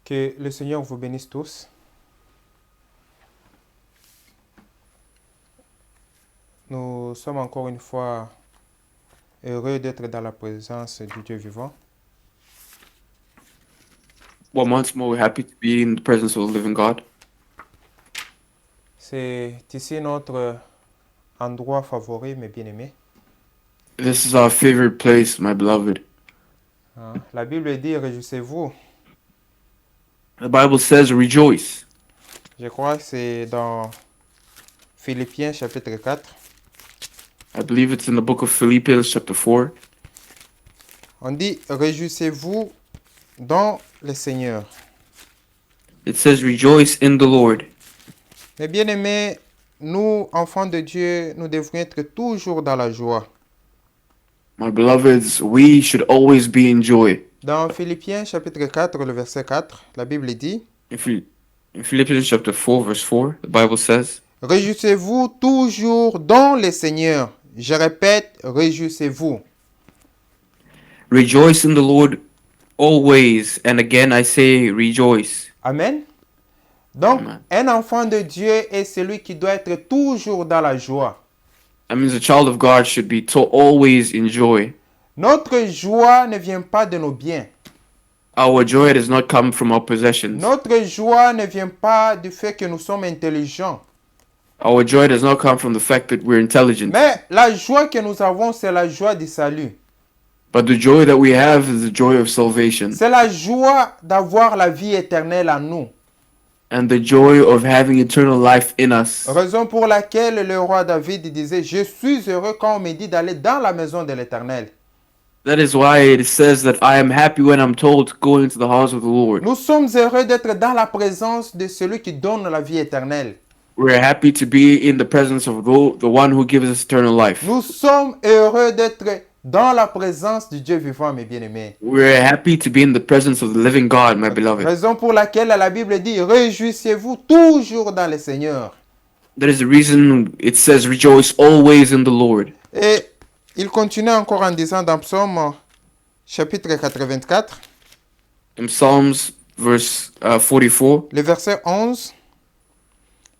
Que le Seigneur vous bénisse tous. Nous sommes encore une fois heureux d'être dans la présence du Dieu vivant. Once more, we're happy to be in the presence of the living God. C'est ici notre endroit favori, mes bien-aimés. This is our favorite place, my beloved. Hein? La Bible dit, réjouissez-vous. The Bible says, rejoice. Je crois que c'est dans Philippiens chapitre 4. I believe it's in the book of Philippians, chapter 4. On dit, réjouissez-vous dans le Seigneur. It says, rejoice in the Lord. Mes bien-aimés, nous, enfants de Dieu, nous devrions être toujours dans la joie. My beloveds, we should always be in joy. Dans Philippiens chapitre 4, le verset 4, la Bible dit, In Philippians chapter 4, verse 4, the Bible says, réjouissez-vous toujours dans le Seigneur. Je répète, réjouissez-vous. rejoice in the Lord always. And again, I say, rejoice. Amen. Donc, Amen. un enfant de Dieu est celui qui doit être toujours dans la joie. That means a child of God should be always in joy. Notre joie ne vient pas de nos biens. Our joy does not come from our possessions. Notre joie ne vient pas du fait que nous sommes intelligents. Our joy does not come from the fact that we're intelligent. Mais la joie que nous avons, c'est la joie du salut. But the joy that we have is the joy of salvation. C'est la joie d'avoir la vie éternelle en nous. And the joy of having eternal life in us. Raison pour laquelle le roi David disait, je suis heureux quand on me dit d'aller dans la maison de l'Éternel. That is why it says that I am happy when I'm told to go into the house of the Lord. Nous sommes heureux d'être dans la présence de celui qui donne la vie éternelle. We're happy to be in the presence of the one who gives us eternal life. Nous sommes heureux d'être dans la présence du Dieu vivant, mes bien-aimés. We're happy to be in the presence of the living God, my beloved. Raison pour laquelle la Bible dit, réjouissez-vous toujours dans le Seigneur. That is the reason it says rejoice always in the Lord. Et il continue encore en disant dans Psaume chapitre 84, In Psalms verse 44, le verset 11,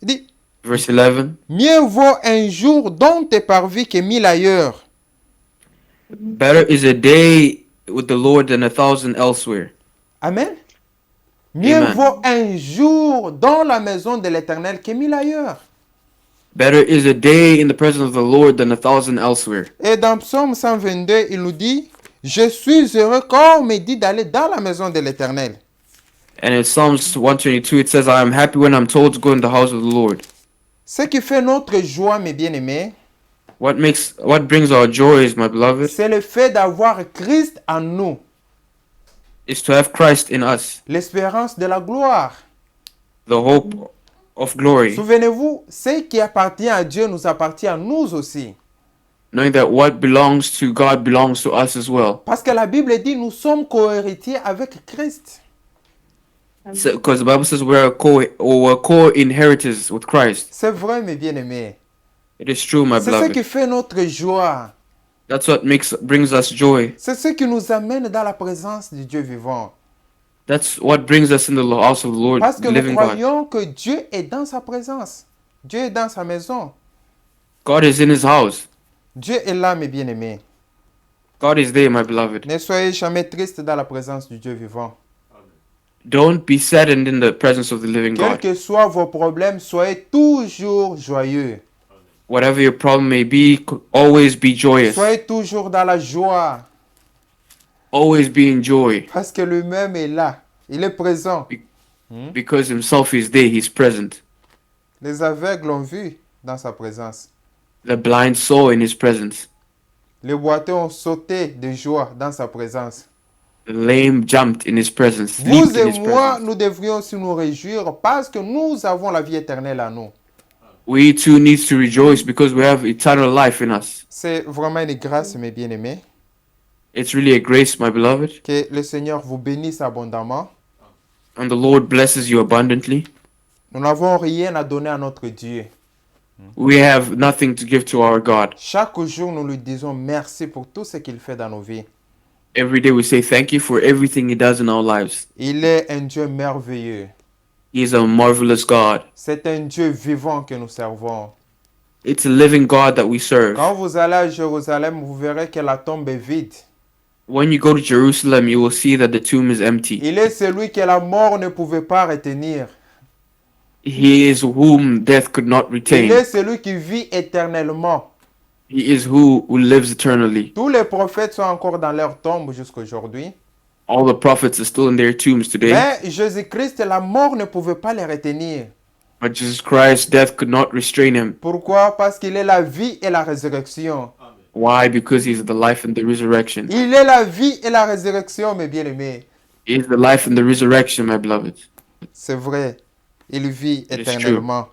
il dit, verse 11, mieux vaut un jour dont est parvi que 1000 ailleurs. better is a day with the Lord than 1,000 elsewhere. Amen. Mieux Amen. vaut un jour dans la maison de l'Éternel que 1000 ailleurs. Better is a day in the presence of the Lord than 1,000 elsewhere. Et dans Psaume 122, il nous dit, je suis heureux quand on me dit d'aller dans la maison de l'Éternel. And in Psalms 122, it says, I am happy when I'm told to go in the house of the Lord. Ce qui fait notre joie, mes bien-aimés, What brings our joys, my beloved, c'est le fait d'avoir Christ en nous, is to have Christ in us, l'espérance de la gloire. the hope of glory, Souvenez-vous, ce qui appartient à Dieu nous appartient à nous aussi. knowing that what belongs to God belongs to us as well. Parce que la Bible dit, nous sommes co-héritiers avec Christ. Because the Bible says we're co-inheritors with Christ. C'est vrai, mes bien-aimés. It is true, my C'est ce qui beloved. fait notre joie. That's what brings us joy. C'est ce qui nous amène dans la présence du Dieu vivant. That's what brings us in the house of the Lord, Parce the que nous living God. croyons que Dieu est dans sa présence. Dieu est dans sa maison. God is in his house. Dieu est là, mes bien-aimés. God is there, my beloved. Ne soyez jamais tristes dans la présence du Dieu vivant. Don't be saddened in the presence of the living Quels God. que soient vos problèmes, soyez toujours joyeux. Whatever your problem may be, always be joyous. Soyez toujours dans la joie. Always be in joy. Parce que lui-même est là. Il est présent. Because himself is there, he's present. Les aveugles ont vu dans sa présence. The blind saw in his presence. Les boiteux ont sauté de joie dans sa présence. The lame jumped in his presence. Vous Leaped in et his moi, presence. nous devrions aussi nous réjouir parce que nous avons la vie éternelle en nous. We too need to rejoice because we have eternal life in us. C'est vraiment une grâce, mes bien-aimés. It's really a grace, my beloved. Que le Seigneur vous bénisse abondamment. And the Lord blesses you abundantly. Nous n'avons rien à donner à notre Dieu. We have nothing to give to our God. Chaque jour, nous lui disons merci pour tout ce qu'il fait dans nos vies. Every day we say thank you for everything He does in our lives. Il est un Dieu merveilleux. He is a marvelous God. C'est un Dieu vivant que nous servons. It's a living God that we serve. Quand vous allez à Jérusalem, vous verrez que la tombe est vide. When you go to Jerusalem, you will see that the tomb is empty. Il est celui que la mort ne pouvait pas retenir. He is whom death could not Il retain. est celui qui vit éternellement. He is who lives eternally. Tous les prophètes sont encore dans leur tombe jusqu'à aujourd'hui. All the prophets are still in their tombs today. Mais Jésus-Christ, la mort ne pouvait pas les retenir. But Jesus Christ, death could not restrain him. Pourquoi? Parce qu'il est la vie et la résurrection. Why? Because he's the life and the resurrection. Il est la vie et la résurrection, mes bien-aimés. He is the life and the resurrection, my beloved. C'est vrai. Il vit It is éternellement.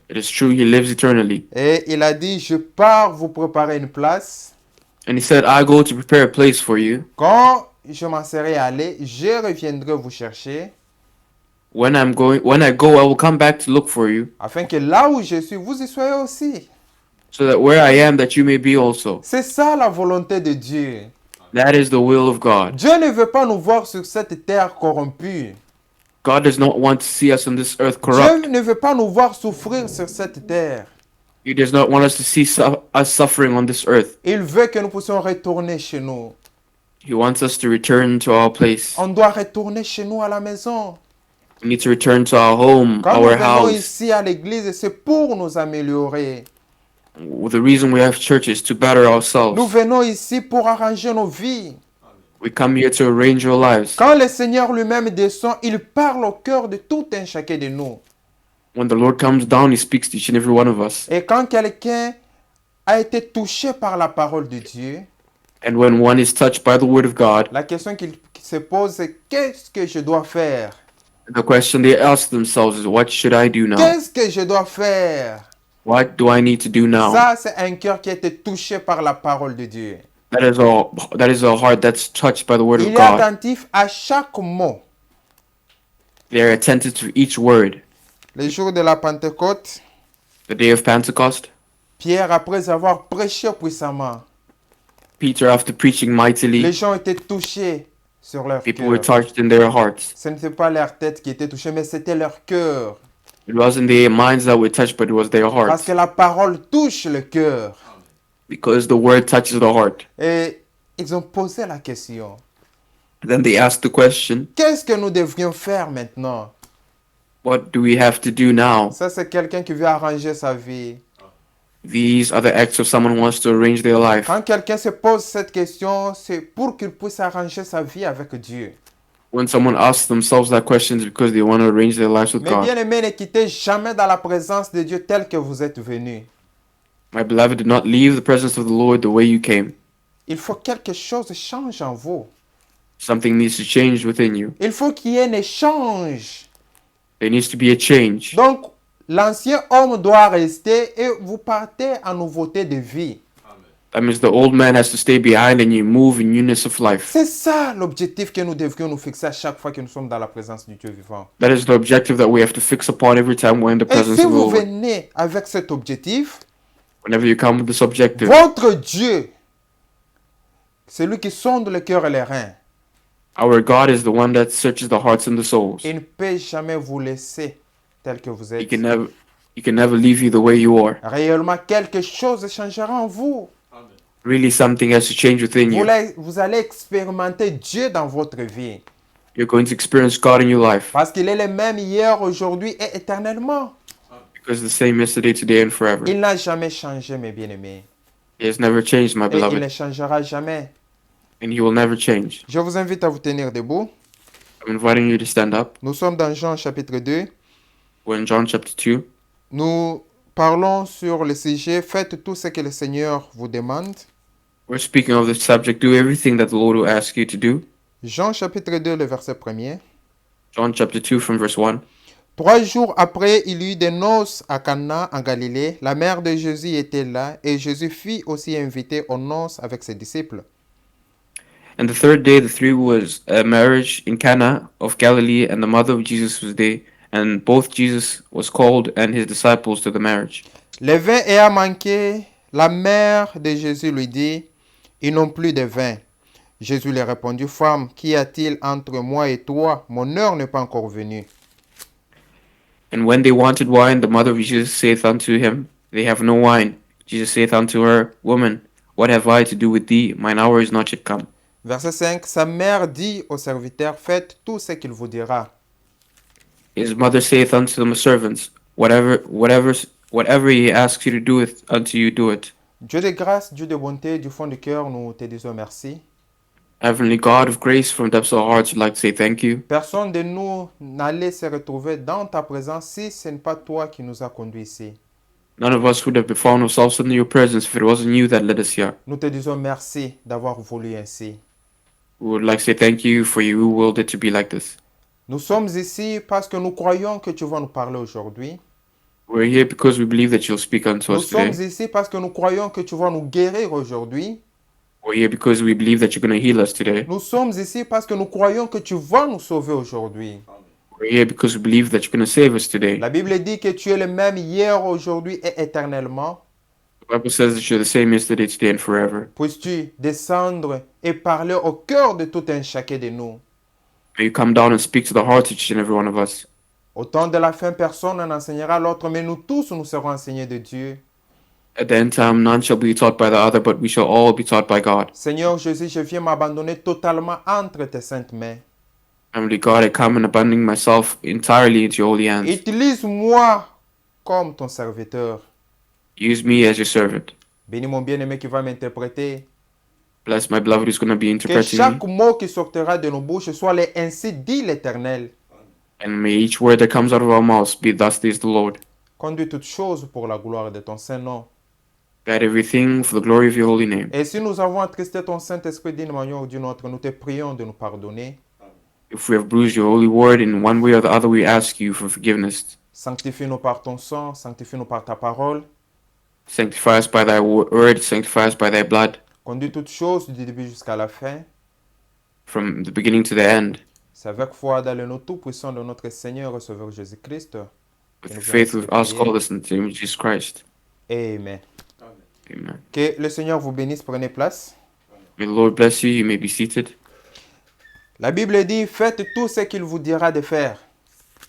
It is true, he lives eternally. Et il a dit, je pars vous préparer une place. And he said, I go to prepare a place for you. Quand je m'en serai allé, je reviendrai vous chercher, When I go, I will come back to look for you, afin que là où je suis, vous y soyez aussi. so that where I am, that you may be also. C'est ça la volonté de Dieu. That is the will of God. Dieu ne veut pas nous voir sur cette terre corrompue. God does not want to see us on this earth Dieu corrupt. ne veut pas nous voir souffrir sur cette terre. He does not want us to see us suffering on this earth. Il veut que nous puissions retourner chez nous. He wants us to return to our place. On doit retourner chez nous à la maison. We need to return to our home, Quand nous our venons house. ici à l'église, c'est pour nous améliorer. The reason we have church is to better Nous ourselves. venons ici pour arranger nos vies. We come here to arrange our lives. Quand le Seigneur lui-même descend, il parle au cœur de tout un chacun de nous. When the Lord comes down, He speaks to each and every one of us. Et quand quelqu'un a été touché par la parole de Dieu, And when one is touched by the word of God, la question qui se pose, c'est qu'est-ce que je dois faire? the question they ask themselves is, what should I do now? Qu'est-ce que je dois faire? What do I need to do now? Ça, c'est un cœur qui a été touché par la parole de Dieu. That is a heart that's touched by the word of Il est God. attentif à chaque mot. They are attentive to each word. Le jour de la Pentecôte, The day of Pentecost, Pierre, après avoir prêché puissamment, Peter, after preaching les mightily, gens étaient touchés sur leur people were cœur. touched in their hearts. Ce n'était pas leur tête qui était touchée, mais c'était leur cœur. It wasn't their minds that were touched, but it was their Parce hearts. que la parole touche le cœur. Because the word touches the heart. Et ils ont posé la question. Then they asked the question, Qu'est-ce que nous devrions faire maintenant? what do we have to do now? Ça, c'est quelqu'un qui veut arranger sa vie. These are the acts of someone who wants to arrange their life. Quand quelqu'un se pose cette question, c'est pour qu'il puisse arranger sa vie avec Dieu. When someone asks themselves that question, it's because they want to arrange their lives with Mais God. bien aimé, ne quittez jamais dans la présence de Dieu tel que vous êtes venu. My beloved, do not leave the presence of the Lord the way you came. Il faut que quelque chose change en vous. Something needs to change within you. Il faut qu'il y ait un échange. There needs to be a change. Donc, l'ancien homme doit rester et vous partez en nouveauté de vie. That means the old man has to stay behind and you move in newness of life. C'est ça l'objectif que nous devrions nous fixer à chaque fois que nous sommes dans la présence du Dieu vivant. That is the objective that we have to fix upon every time we're in the Et presence si of the vous Lord. venez avec cet objectif, Whenever you come with this objective, votre Dieu, c'est lui qui sonde le cœur et les reins. our God is the one that searches the hearts and the souls. Il ne peut jamais vous laisser tel que vous He êtes. can never leave you the way you are. Réellement, quelque chose changera en vous. Really, something has to change within you. Vous allez expérimenter Dieu dans votre vie. You're going to experience God in your life. Parce qu'il est le même hier, aujourd'hui et éternellement. Because the same yesterday, today, and forever. Il n'a jamais changé, mes bien-aimés. He has never changed, my Et il ne beloved. changera jamais. And he will never change. Je vous invite à vous tenir debout. I'm inviting you to stand up. Nous sommes dans Jean chapitre 2. We're in John chapter 2. Nous parlons sur le sujet « Faites tout ce que le Seigneur vous demande ». We're speaking of this subject. Do everything that the Lord will ask you to do. Jean chapitre 2, le verset 1er. John chapter 2 from verse 1. 3 jours après, il y eut des noces à Cana en Galilée. La mère de Jésus était là et Jésus fut aussi invité aux noces avec ses disciples. And the third day, the three was a marriage in Cana of Galilee, and the mother of Jesus was there, and both Jesus was called and his disciples to the marriage. Le vin ayant manqué, la mère de Jésus lui dit, ils n'ont plus de vin. Jésus lui répondit, Femme, qu'y a-t-il entre moi et toi? Mon heure n'est pas encore venue. And when they wanted wine, the mother of Jesus saith unto him, They have no wine. Jesus saith unto her, Woman, what have I to do with thee? Mine hour is not yet come. Verset 5, sa mère dit au serviteur, faites tout ce qu'il vous dira. His mother saith unto the servants, Whatever he asks you to do it unto you, do it. Dieu de grâce, Dieu de bonté, du fond du cœur, nous te disons merci. Heavenly God of grace, from the depths of our hearts, we'd like to say thank you. Personne de nous n'allait se retrouver dans ta présence si ce n'est pas toi qui nous as conduits ici. None of us would have found ourselves in your presence if it wasn't you that led us here. Nous te disons merci d'avoir voulu ainsi. We would like to say thank you for you who willed it to be like this. Nous sommes ici parce que nous croyons que tu vas nous parler aujourd'hui. We're here because we believe that you'll speak unto Nous us today. sommes ici parce que nous croyons que tu vas nous guérir aujourd'hui. We're here because we believe that you're going to heal us today. Nous sommes ici parce que nous croyons que tu vas nous sauver aujourd'hui. We're here because we believe that you're going to save us today. La Bible dit que tu es le même hier, aujourd'hui et éternellement. The Bible says that you're the same yesterday, today, and forever. Puisses-tu descendre et parler au cœur de tout un chacun de nous. May you come down and speak to the hearts of each and every one of us. Au temps de la fin, personne n'en enseignera l'autre, mais nous tous, nous serons enseignés de Dieu. At the end time, none shall be taught by the other, but we shall all be taught by God. Seigneur Jésus, je viens m'abandonner totalement entre tes saintes mains. Heavenly God, I come and abandoning myself entirely into your holy hands. Utilise-moi comme ton serviteur. Use me as your servant. Bénis mon bien-aimé qui va m'interpréter. Bless my beloved who's going to be Que interpreting chaque me. mot qui sortira de nos bouches soit les ainsi dit l'Éternel. And may each word that comes out of our mouths be thus says the Lord. Conduis toutes choses pour la gloire de ton Saint-Nom. Guide everything for the glory of your holy name. Et si nous avons attristé ton Saint-Esprit d'une manière ou d'une autre, nous te prions de nous pardonner. If we have bruised your holy word in one way or the other, we ask you for forgiveness. Sanctifie-nous par ton sang, sanctifie-nous par ta parole. Sanctify us by thy word, sanctify us by thy blood, Conduis toutes choses du début jusqu'à la fin. from the beginning to the end. C'est avec foi dans le nom tout-puissant de notre Seigneur et Sauveur Jésus-Christ. With faith, we've asked all this in the name of Jesus Christ. Amen. Amen. Que le Seigneur vous bénisse, prenez place. May the Lord bless you. You may be seated. La Bible dit, faites tout ce qu'il vous dira de faire.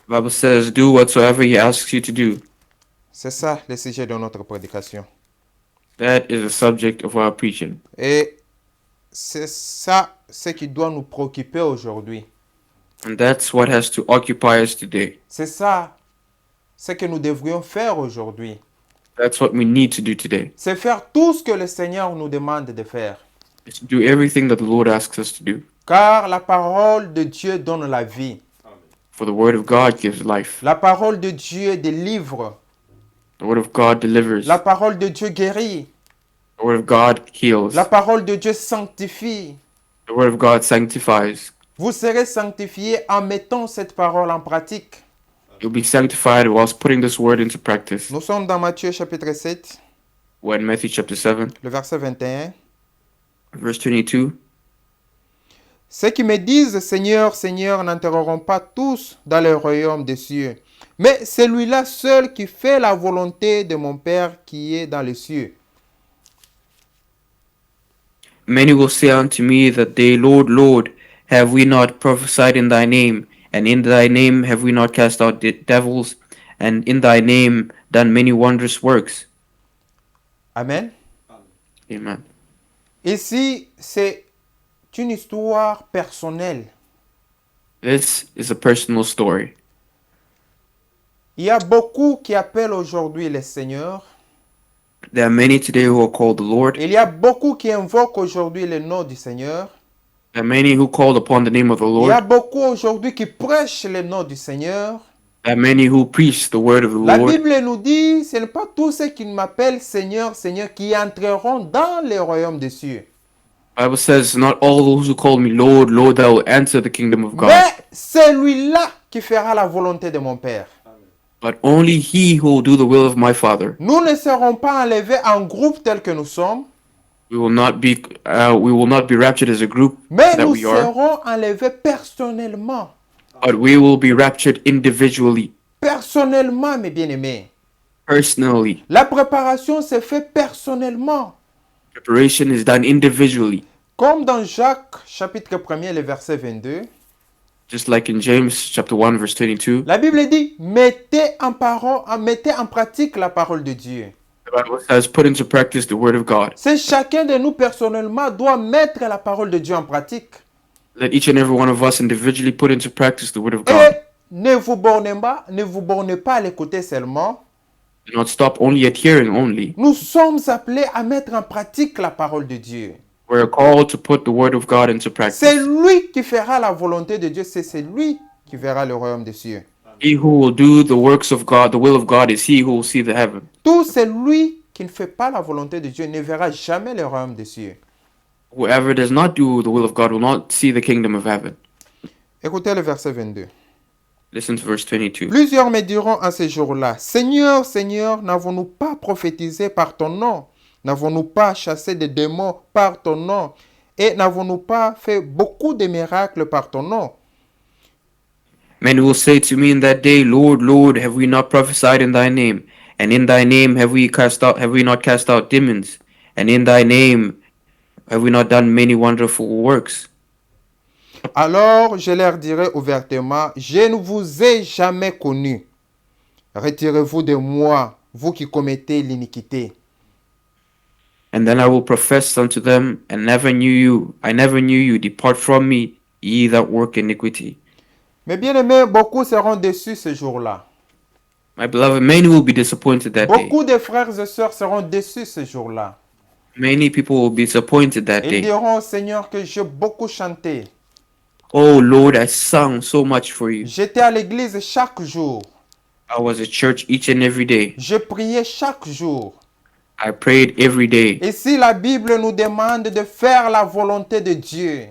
The Bible says, do whatsoever he asks you to do. C'est ça le sujet de notre prédication. That is the subject of our preaching. Et c'est ça ce qui doit nous préoccuper aujourd'hui. And that's what has to occupy us today. C'est ça ce que nous devrions faire aujourd'hui. That's what we need to do today. C'est faire tout ce que le Seigneur nous demande de faire. Is to do everything that the Lord asks us to do. Car la parole de Dieu donne la vie. For the word of God gives life. La parole de Dieu délivre. The word of God delivers. La parole de Dieu guérit. The word of God heals. La parole de Dieu sanctifie. The word of God sanctifies. Vous serez sanctifiés en mettant cette parole en pratique. You'll be sanctified whilst putting this word into practice. Nous sommes dans Matthieu chapitre 7, We're in Matthew chapter 7, le verset 21. verse 22. Ceux qui me disent Seigneur, Seigneur n'entreront pas tous dans le royaume des cieux, mais celui-là seul qui fait la volonté de mon Père qui est dans les cieux. Many will say unto me that day, Lord, Lord, have we not prophesied in thy name? And in thy name have we not cast out devils? And in thy name done many wondrous works? Amen. Amen. Ici, c'est une histoire personnelle. This is a personal story. Il y a beaucoup qui appellent aujourd'hui le Seigneur. There are many today who are called the Lord. Il y a beaucoup qui invoquent aujourd'hui le nom du Seigneur. There are many who called upon the name of the Il y a Lord. beaucoup aujourd'hui qui prêchent le nom du Seigneur. There are many who preach the word of the La Lord. Bible nous dit, ce n'est pas tous ceux qui m'appellent Seigneur, Seigneur qui entreront dans le royaume des cieux. The Bible says, not all those who call me Lord, Lord, that will enter the kingdom of God, Mais celui-là qui fera la volonté de mon Père. but only he who will do the will of my Father. Nous ne serons pas enlevés en groupe tel que nous sommes, We will not be raptured as a group mais that nous we are, serons enlevés personnellement. but we will be raptured individually, Personnellement, mes bien-aimés. personally. La préparation se fait personnellement. Preparation is done individually. Comme dans Jacques chapitre 1er, le verset 22, Just like in James chapter 1 verse 22, la Bible dit, mettez en pratique la parole de Dieu. the Bible says, put into practice the word of God. C'est chacun de nous personnellement doit mettre la parole de Dieu en pratique. Let each and every one of us individually put into practice the word of Et God. ne vous bornez pas à l'écouter seulement. Do not stop only at hearing only. Nous sommes appelés à mettre en pratique la parole de Dieu. We're called to put the word of God into C'est practice. lui qui fera la volonté de Dieu, c'est lui qui verra le royaume des cieux. He who will do the works of God, the will of God, is he who will see the heaven. Tout celui qui ne fait pas la volonté de Dieu ne verra jamais le royaume des cieux. Whoever does not do the will of God will not see the kingdom of heaven. Écoutez le verset 22. Listen to verse 22. Plusieurs me diront en ces jours-là, Seigneur, Seigneur, n'avons-nous pas prophétisé par ton nom? N'avons-nous pas chassé des démons par ton nom? Et n'avons-nous pas fait beaucoup de miracles par ton nom? Many will say to me in that day, Lord, Lord, have we not prophesied in thy name? And in thy name have we not cast out demons? And in thy name have we not done many wonderful works? Alors je leur dirai ouvertement, je ne vous ai jamais connus. Retirez-vous de moi, vous qui commettez l'iniquité. And then I will profess unto them, I never knew you, depart from me, ye that work iniquity. Mes bien-aimés, beaucoup seront déçus ce jour-là. My beloved, many will be disappointed that day. Beaucoup de frères et sœurs seront déçus ce jour-là. Many people will be disappointed that Ils day. diront, Seigneur, que j'ai beaucoup chanté. Oh Lord, I sang so much for you. J'étais à l'église chaque jour. I was at church each and every day. Je priais chaque jour. I prayed every day. Et si la Bible nous demande de faire la volonté de Dieu,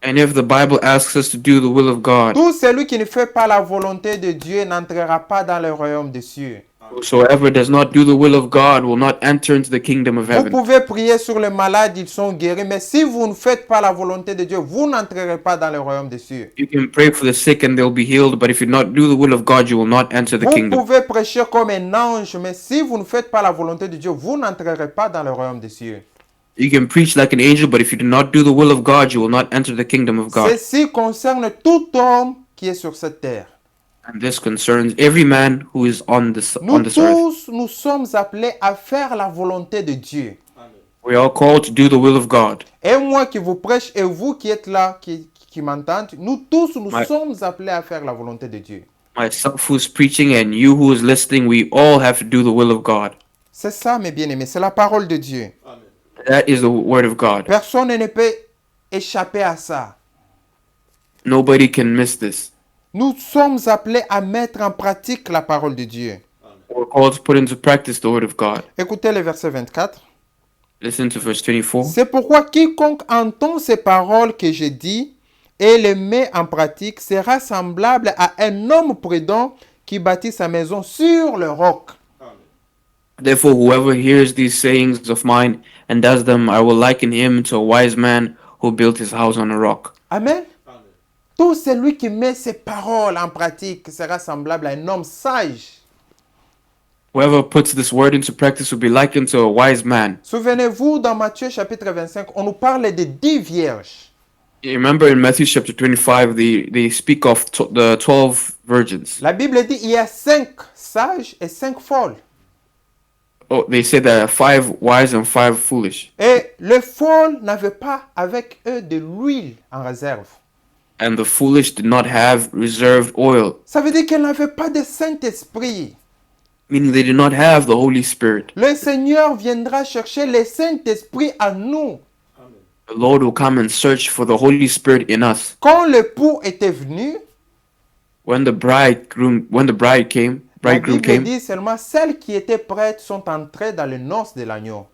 And if the Bible asks us to do the will of God, tout celui qui ne fait pas la volonté de Dieu n'entrera pas dans le royaume des cieux. whosoever does not do the will of God will not enter into the kingdom of Vous heaven. pouvez prier sur les malades, ils sont guéris, mais si vous ne faites pas la volonté de Dieu, vous n'entrerez pas dans le royaume des cieux. You can pray for the sick and they'll be healed, but if you not do the will of God, you will not enter the Vous kingdom. pouvez prêcher comme un ange, mais si vous ne faites pas la volonté de Dieu, vous n'entrerez pas dans le royaume des cieux. You can preach like an angel, but if you do not do the will of God, you will not enter the kingdom of God. Ceci concerne tout homme qui est sur cette terre. And this concerns every man who is on this Nous earth. tous, nous sommes appelés à faire la volonté de Dieu. We are called to do the will of God. Et moi qui vous prêche, et vous qui êtes là, qui m'entendent, nous tous, nous Ouais. sommes appelés à faire la volonté de Dieu. Myself who's preaching and you who is listening, we all have to do the will of God. C'est ça, mes bien-aimés, c'est la parole de Dieu. That is the word of God. Personne ne peut échapper à ça. Nobody can miss this. Nous sommes appelés à mettre en pratique la parole de Dieu. We're called to put into practice the word of God. Écoutez le verset 24. Listen to verse 24. C'est pourquoi quiconque entend ces paroles que je dis et les met en pratique sera semblable à un homme prudent qui bâtit sa maison sur le roc. Therefore, whoever hears these sayings of mine and does them, I will liken him to a wise man who built his house on a rock. Amen. Tout celui qui met ces paroles en pratique sera semblable à un homme sage. Whoever puts this word into practice will be likened to a wise man. Souvenez-vous, dans Matthieu chapitre 25, on nous parle de 10 vierges. You remember in Matthew chapter 25, they speak of the 12 virgins. La Bible dit il y a 5 sages et 5 folles. Oh, they say there are 5 wise and 5 foolish. Et les folles n'avaient pas avec eux de l'huile en réserve. And the foolish did not have reserved oil, Ça veut dire qu'elles n'avaient pas de Saint-Esprit. meaning they did not have the Holy Spirit. Le Seigneur viendra chercher le Saint-Esprit en nous. The Lord will come and search for the Holy Spirit in us. Quand l'époux était venu, When the bridegroom came, la Bible dit seulement celles qui étaient prêtes sont entrées dans les noces de l'agneau.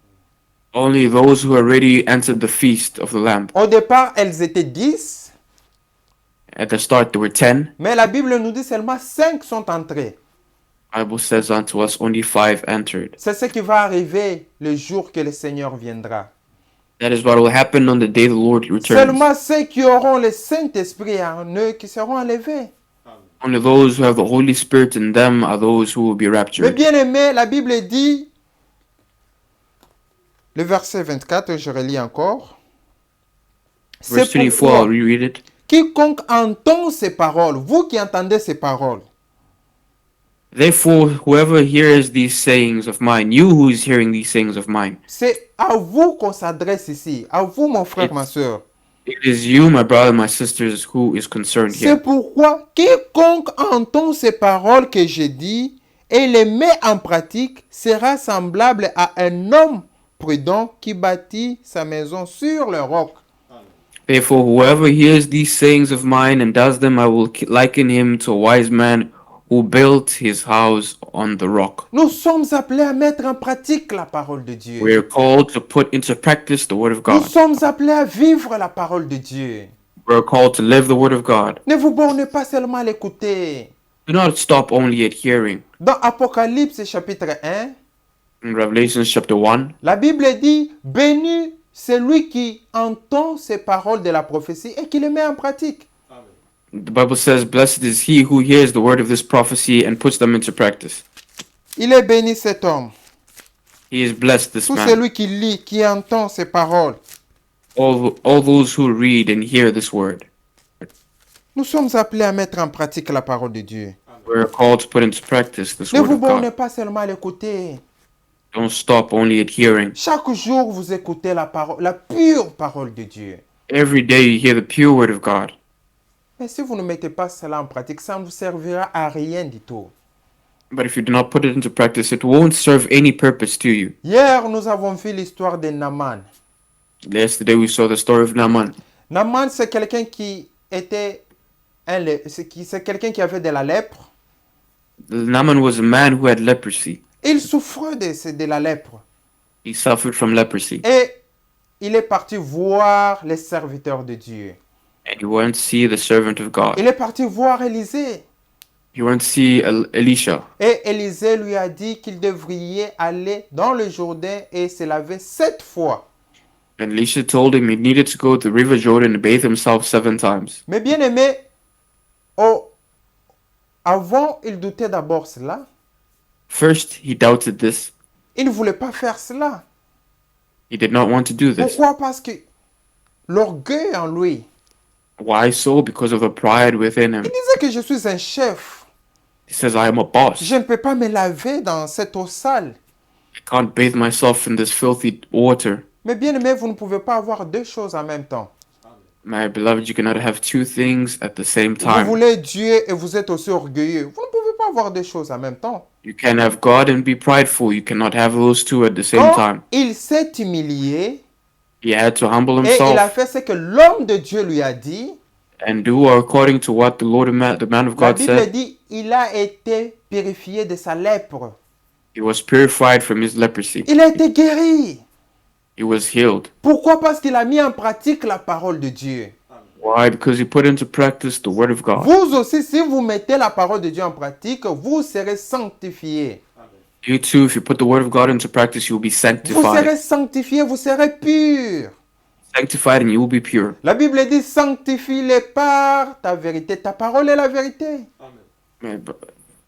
only those who are ready entered the feast of the Lamb. Au départ, elles étaient 10, At the start, there were 10. mais la Bible nous dit seulement 5 sont entrées. The Bible says unto us, only 5 entered. C'est ce qui va arriver le jour que le Seigneur viendra. That is what will happen on the day the Lord returns. Seulement ceux qui auront le Saint-Esprit en eux qui seront enlevés. Only those who have the Holy Spirit in them are those who will be Mais raptured. bien aimé, la Bible dit, le verset 24, je relis encore. C'est Verse 24, pourquoi I'll reread it. quiconque entend ces paroles, vous qui entendez ces paroles, Therefore, whoever hears these sayings of mine, you who is hearing these sayings of mine, c'est à vous qu'on s'adresse ici, à vous mon frère, ma soeur. it is you, my brother, my sisters, who is concerned C'est here. pourquoi quiconque entend ces paroles que j'ai dit et les met en pratique sera semblable à un homme prudent qui bâtit sa maison sur le roc. Therefore, whoever hears these sayings of mine and does them, I will liken him to a wise man who built his house on the rock. Nous sommes appelés à mettre en pratique la parole de Dieu. We are called to put into practice the word of Nous God. sommes appelés à vivre la parole de Dieu. We are called to live the word of God. Ne vous bornez pas seulement à l'écouter. Do not stop only at hearing. Dans Apocalypse chapitre 1, In Revelation chapter 1, la Bible dit, béni celui qui entend ces paroles de la prophétie et qui les met en pratique. the Bible says, blessed is he who hears the word of this prophecy and puts them into practice. Il est béni cet homme. He is blessed, this Tout man. celui qui lit, qui entend ces paroles. All those who read and hear this word. Nous sommes appelés à mettre en pratique la parole de Dieu. We are called to put into practice this Ne word vous of bornez God. pas seulement à l'écouter. Don't stop only at hearing. Chaque jour, vous écoutez la parole, la pure parole de Dieu. Every day you hear the pure word of God. Mais si vous ne mettez pas cela en pratique, ça ne vous servira à rien du tout. But if you do not put it into practice, it won't serve any purpose to you. Hier, nous avons vu l'histoire de Naaman. Yesterday we saw the story of Naaman. Naaman, c'est quelqu'un qui était c'est quelqu'un qui avait de la lèpre. Naaman was a man who had leprosy. Il souffrait de la lèpre. He suffered from leprosy. Et il est parti voir les serviteurs de Dieu. And he went to see the servant of God. Il est parti voir Élisée. He went to see Elisha. Et Élisée lui a dit qu'il devrait aller dans le Jourdain et se laver 7 fois. And Elisha told him he needed to go to the river Jordan and bathe himself 7 times. Mais bien aimé, avant, il doutait d'abord cela. First, he doubted this. Il ne voulait pas faire cela. He did not want to do this. Pourquoi? Parce que l'orgueil en lui. Why so? Because of the pride within him. Il disait que je suis un chef. He says, I am a boss. Je ne peux pas me laver dans cette eau sale. I can't bathe myself in this filthy water. Mais bien aimé, vous ne pouvez pas avoir deux choses en même temps. My beloved, you cannot have two things at the same Vous time. voulez Dieu et vous êtes aussi orgueilleux. Vous ne pouvez pas avoir deux choses en même temps. You can have God and be prideful. You cannot have those two at the same Quand time. il s'est humilié He had to humble et il a himself fait ce que l'homme de Dieu lui a dit, and do according to what the man of la God Bible said. dit il a été purifié de sa lèpre. He was purified from his leprosy. Il a été guéri. He was healed. Pourquoi? Parce qu'il a mis en pratique la parole de Dieu. Why? Because he put into practice the word of God. Vous aussi, si vous mettez la parole de Dieu en pratique, vous serez sanctifiés. You too, if you put the word of God into practice, you will be Vous sanctified. serez sanctifiés, vous serez purs. Sanctified and you will be pure. La Bible dit sanctifie-les par ta vérité. Ta parole est la vérité.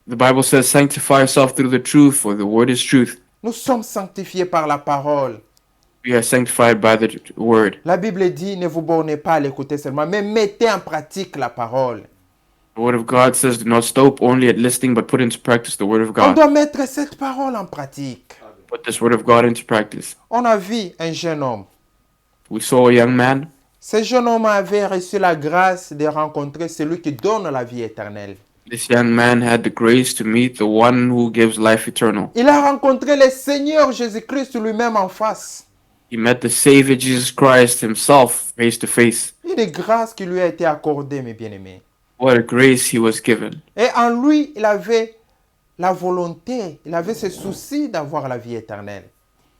The Bible says, sanctify yourself through the truth, for the word is truth. Nous sommes sanctifiés par la parole. We are sanctified by the word. La Bible dit ne vous bornez pas à l'écouter seulement, mais mettez en pratique la parole. The word of God says, do not stop only at listening, but put into practice the word of On God. doit mettre cette parole en pratique. Put this word of God into practice. On a vu un jeune homme. We saw a young man. Ce jeune homme avait reçu la grâce de rencontrer celui qui donne la vie éternelle. This young man had the grace to meet the one who gives life eternal. Il a rencontré le Seigneur Jésus-Christ lui-même en face. He met the Savior Jesus Christ himself face to face. Une grâce qui lui a été accordée, mes bien-aimés. What a grace he was given. Et en lui, il avait la volonté, il avait ce souci d'avoir la vie éternelle.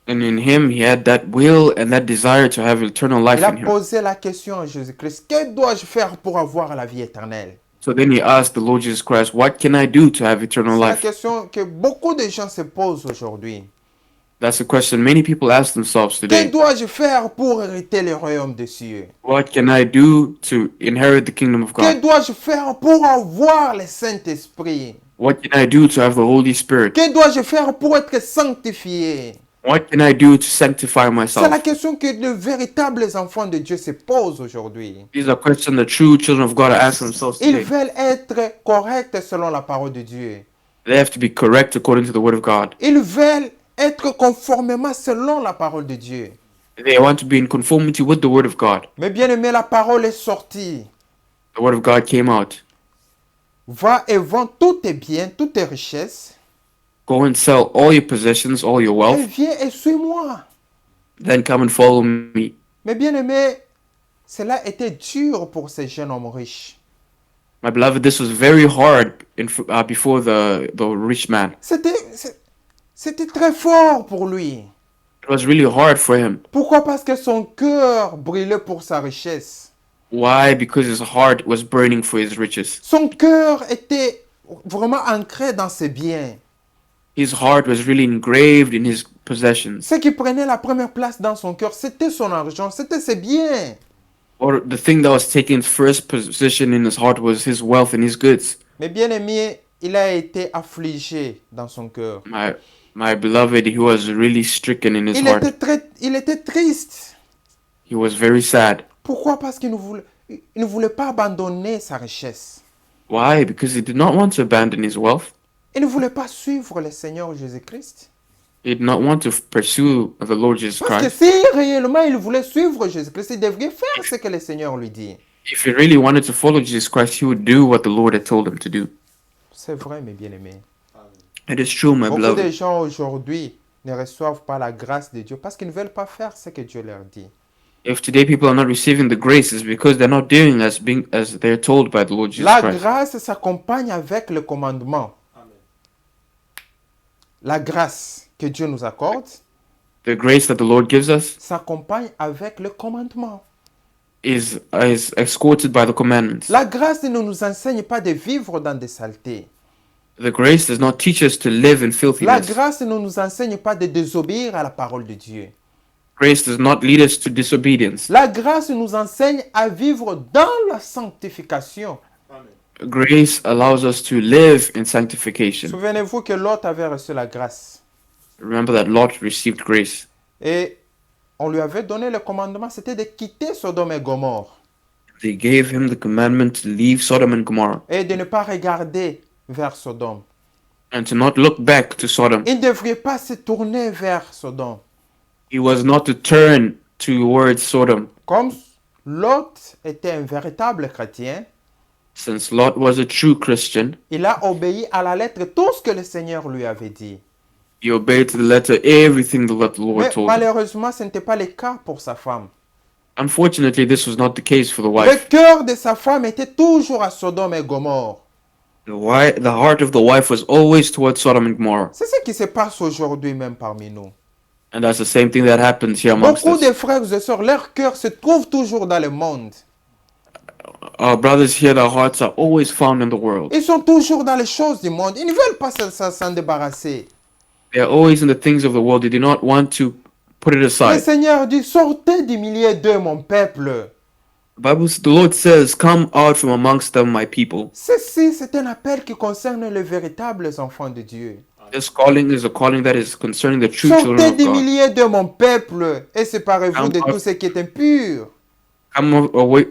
And in him, he had that will and that desire to have eternal life Il a in him. posé la question à Jésus-Christ, que dois-je faire pour avoir la vie éternelle? So then he asked the Lord Jesus Christ, what can I do to have eternal C'est la life? question que beaucoup de gens se posent aujourd'hui. That's a question many people ask themselves Que today. dois-je faire pour hériter le royaume des cieux? What can I do to inherit the kingdom of Que God? dois-je faire pour avoir le Saint-Esprit? What can I do to have the Holy Spirit? Que dois-je faire pour être sanctifié? What can I do to sanctify C'est la myself? question que de véritables enfants de Dieu se posent aujourd'hui. These are questions the true children of God are asking themselves Ils today. veulent être corrects selon la parole de Dieu. They have to be correct according to the word of God. Ils veulent être conformément selon la parole de Dieu. They want to be in conformity with the word of God. Mais bien aimé, la parole est sortie. The word of God came out. Va et vends tous tes biens, toutes tes richesses. Go and sell all your possessions, all your Et wealth, viens et suis-moi. then come and follow me. Mais bien aimé, cela était dur pour ces jeunes hommes riches. My beloved, this was very hard before the rich man. C'était très fort pour lui. It was really hard for him. Pourquoi? Parce que son cœur brûlait pour sa richesse. Why? Because his heart was burning for his riches. Son cœur était vraiment ancré dans ses biens. His heart was really engraved in his possessions. Ce qui prenait la première place dans son cœur, c'était son argent, c'était ses biens. Or the thing that was taking first position in his heart was his wealth and his goods. Mais bien aimé, il a été affligé dans son cœur. My beloved, he was really stricken in his heart. Il était triste. He was very sad. Pourquoi? Parce qu'il ne voulait pas abandonner sa richesse. Why? Because he did not want to abandon his wealth. Il ne voulait pas suivre le Seigneur Jésus-Christ. He did not want to pursue the Lord Jesus Parce que Christ. si réellement il voulait suivre Jésus-Christ, il devrait faire ce que le Seigneur lui dit. If he really wanted to follow Jesus Christ, he would do what the Lord had told him to do. C'est vrai, mes bien-aimés. It is true, my Beaucoup de beloved. gens aujourd'hui ne reçoivent pas la grâce de Dieu parce qu'ils ne veulent pas faire ce que Dieu leur dit. If today people are not receiving the grace, it's because they're not doing as they're told by the Lord Jesus La Christ. grâce s'accompagne avec le commandement. La grâce que Dieu nous accorde The grace that the Lord gives us s'accompagne avec le commandement. is escorted by the commandments. La grâce ne nous enseigne pas de vivre dans des saletés. The grace does not teach us to live in La filthiness. grâce ne nous enseigne pas de désobéir à la parole de Dieu. Grace does not lead us to disobedience. La grâce nous enseigne à vivre dans la sanctification. Grace allows us to live in sanctification. Souvenez-vous que Lot avait reçu la grâce. Remember that Lot received grace. Et on lui avait donné le commandement, c'était de quitter Sodome et Gomorre. They gave him the commandment to leave Sodom and Gomorrah Et de ne pas regarder vers Sodome. and to not look back to Sodom. Il ne devrait pas se tourner vers Sodome. He was not to turn towards Sodom. Comme Lot était un véritable chrétien, Since Lot was a true Christian, il a obéi à la lettre tout ce que le Seigneur lui avait dit. he obeyed to the letter everything that the Lord Mais told him. malheureusement, ce n'était pas le cas pour sa femme. Unfortunately, this was not the case for the Le wife. cœur de sa femme était toujours à Sodome et Gomorre. The heart of the wife was always towards Sodom and Gomorrah. C'est ce qui se passe aujourd'hui même parmi nous. And that's the same thing that happens here amongst Beaucoup de us. frères et sœurs, leur cœur se trouve toujours dans le monde. Our brothers here, their hearts are always found in the world. Ils sont toujours dans les choses du monde. Ils ne veulent pas s'en débarrasser. They're always in the things of the world. They do not want to put it Le aside. Seigneur dit, sortez du milieu d'eux, mon peuple. The Lord says, "Come out from amongst them, my people." Ceci, c'est un appel qui concerne les véritables enfants de Dieu. This calling is a calling that is concerning the true children Sortez of du God. milieu de mon peuple et séparez-vous de tout ce qui est impur.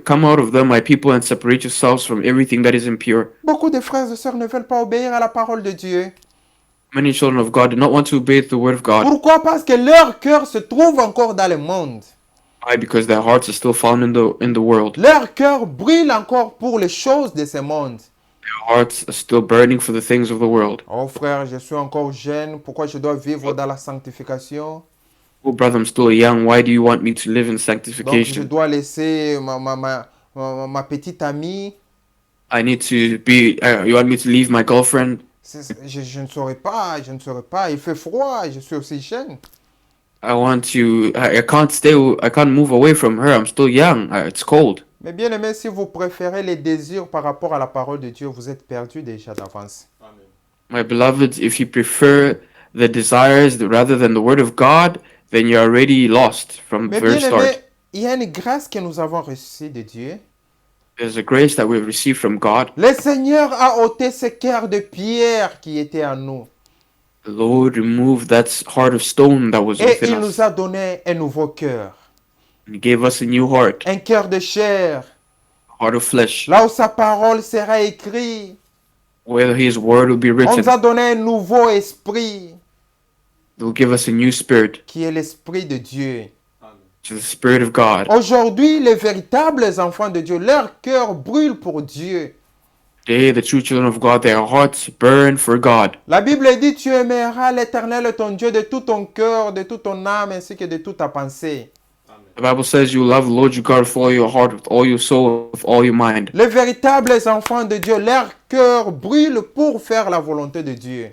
Come out of them, my people, and separate yourselves from everything that is impure. Beaucoup de frères et sœurs ne veulent pas obéir à la parole de Dieu. Many children of God do not want to obey the word of God. Pourquoi? Parce que leur cœur se trouve encore dans le monde. Why? Because their hearts are still found in the world. Leur cœur brûle encore pour les choses de ce monde. Their hearts are still burning for the things of the world. Oh frère, je suis encore jeune. Pourquoi je dois vivre dans la sanctification? Oh, brother, I'm still young. Why do you want me to live in Donc je sanctification? dois laisser ma petite amie. I need to be. You want me to leave my girlfriend? Je ne saurais pas, je ne saurais pas. Il fait froid, je suis aussi jeune. I can't stay. I can't move away from her. I'm still young. It's cold. Mais bien aimé, si vous préférez les désirs par rapport à la parole de Dieu, vous êtes perdu déjà d'avance. My beloved, if you prefer the desires rather than the word of God, then you're already lost from the Mais very bien aimé, start. il y a une grâce que nous avons reçue de Dieu. There's a grace that we've received from God. Le Seigneur a ôté ce cœur de pierre qui était en nous. The Lord removed that heart of stone that was Et within il us. nous a donné un nouveau cœur, And He gave us a new heart, un cœur de chair, a heart of flesh, là où sa parole sera écrite. where His word will be On nous written. a donné un nouveau esprit, It will give us a new spirit, qui est l'esprit de Dieu. which is the Spirit of God. Aujourd'hui, les véritables enfants de Dieu, leur cœur brûle pour Dieu. Today, the true children of God, their hearts burn for God. La Bible dit, tu aimeras l'Éternel ton Dieu de tout ton cœur, de toute ton âme, ainsi que de toute ta pensée. The Bible says you love the Lord your God with all your heart, with all your soul, with all your mind. Les véritables enfants de Dieu, leur cœur brûle pour faire la volonté de Dieu.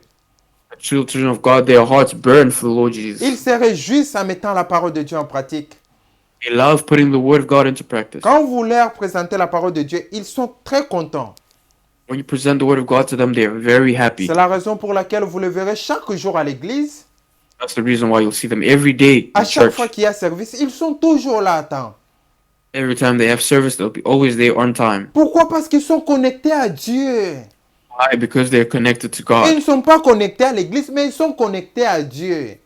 The true children of God, their hearts burn for the Lord Ils Jesus. se réjouissent en mettant la parole de Dieu en pratique. They love putting the word of God into practice. Quand vous leur présentez la parole de Dieu, ils sont très contents. When you present the word of God to them, they are very happy. C'est la raison pour laquelle vous le verrez chaque jour à l'église. That's the reason why you'll see them every day À in chaque church. fois qu'il y a service, ils sont toujours là à temps. Every time they have service, they'll be always there on time. Pourquoi? Parce qu'ils sont connectés à Dieu. Why? Because they're connected to Ils God. ne sont pas connectés à l'église, mais ils sont connectés à Dieu.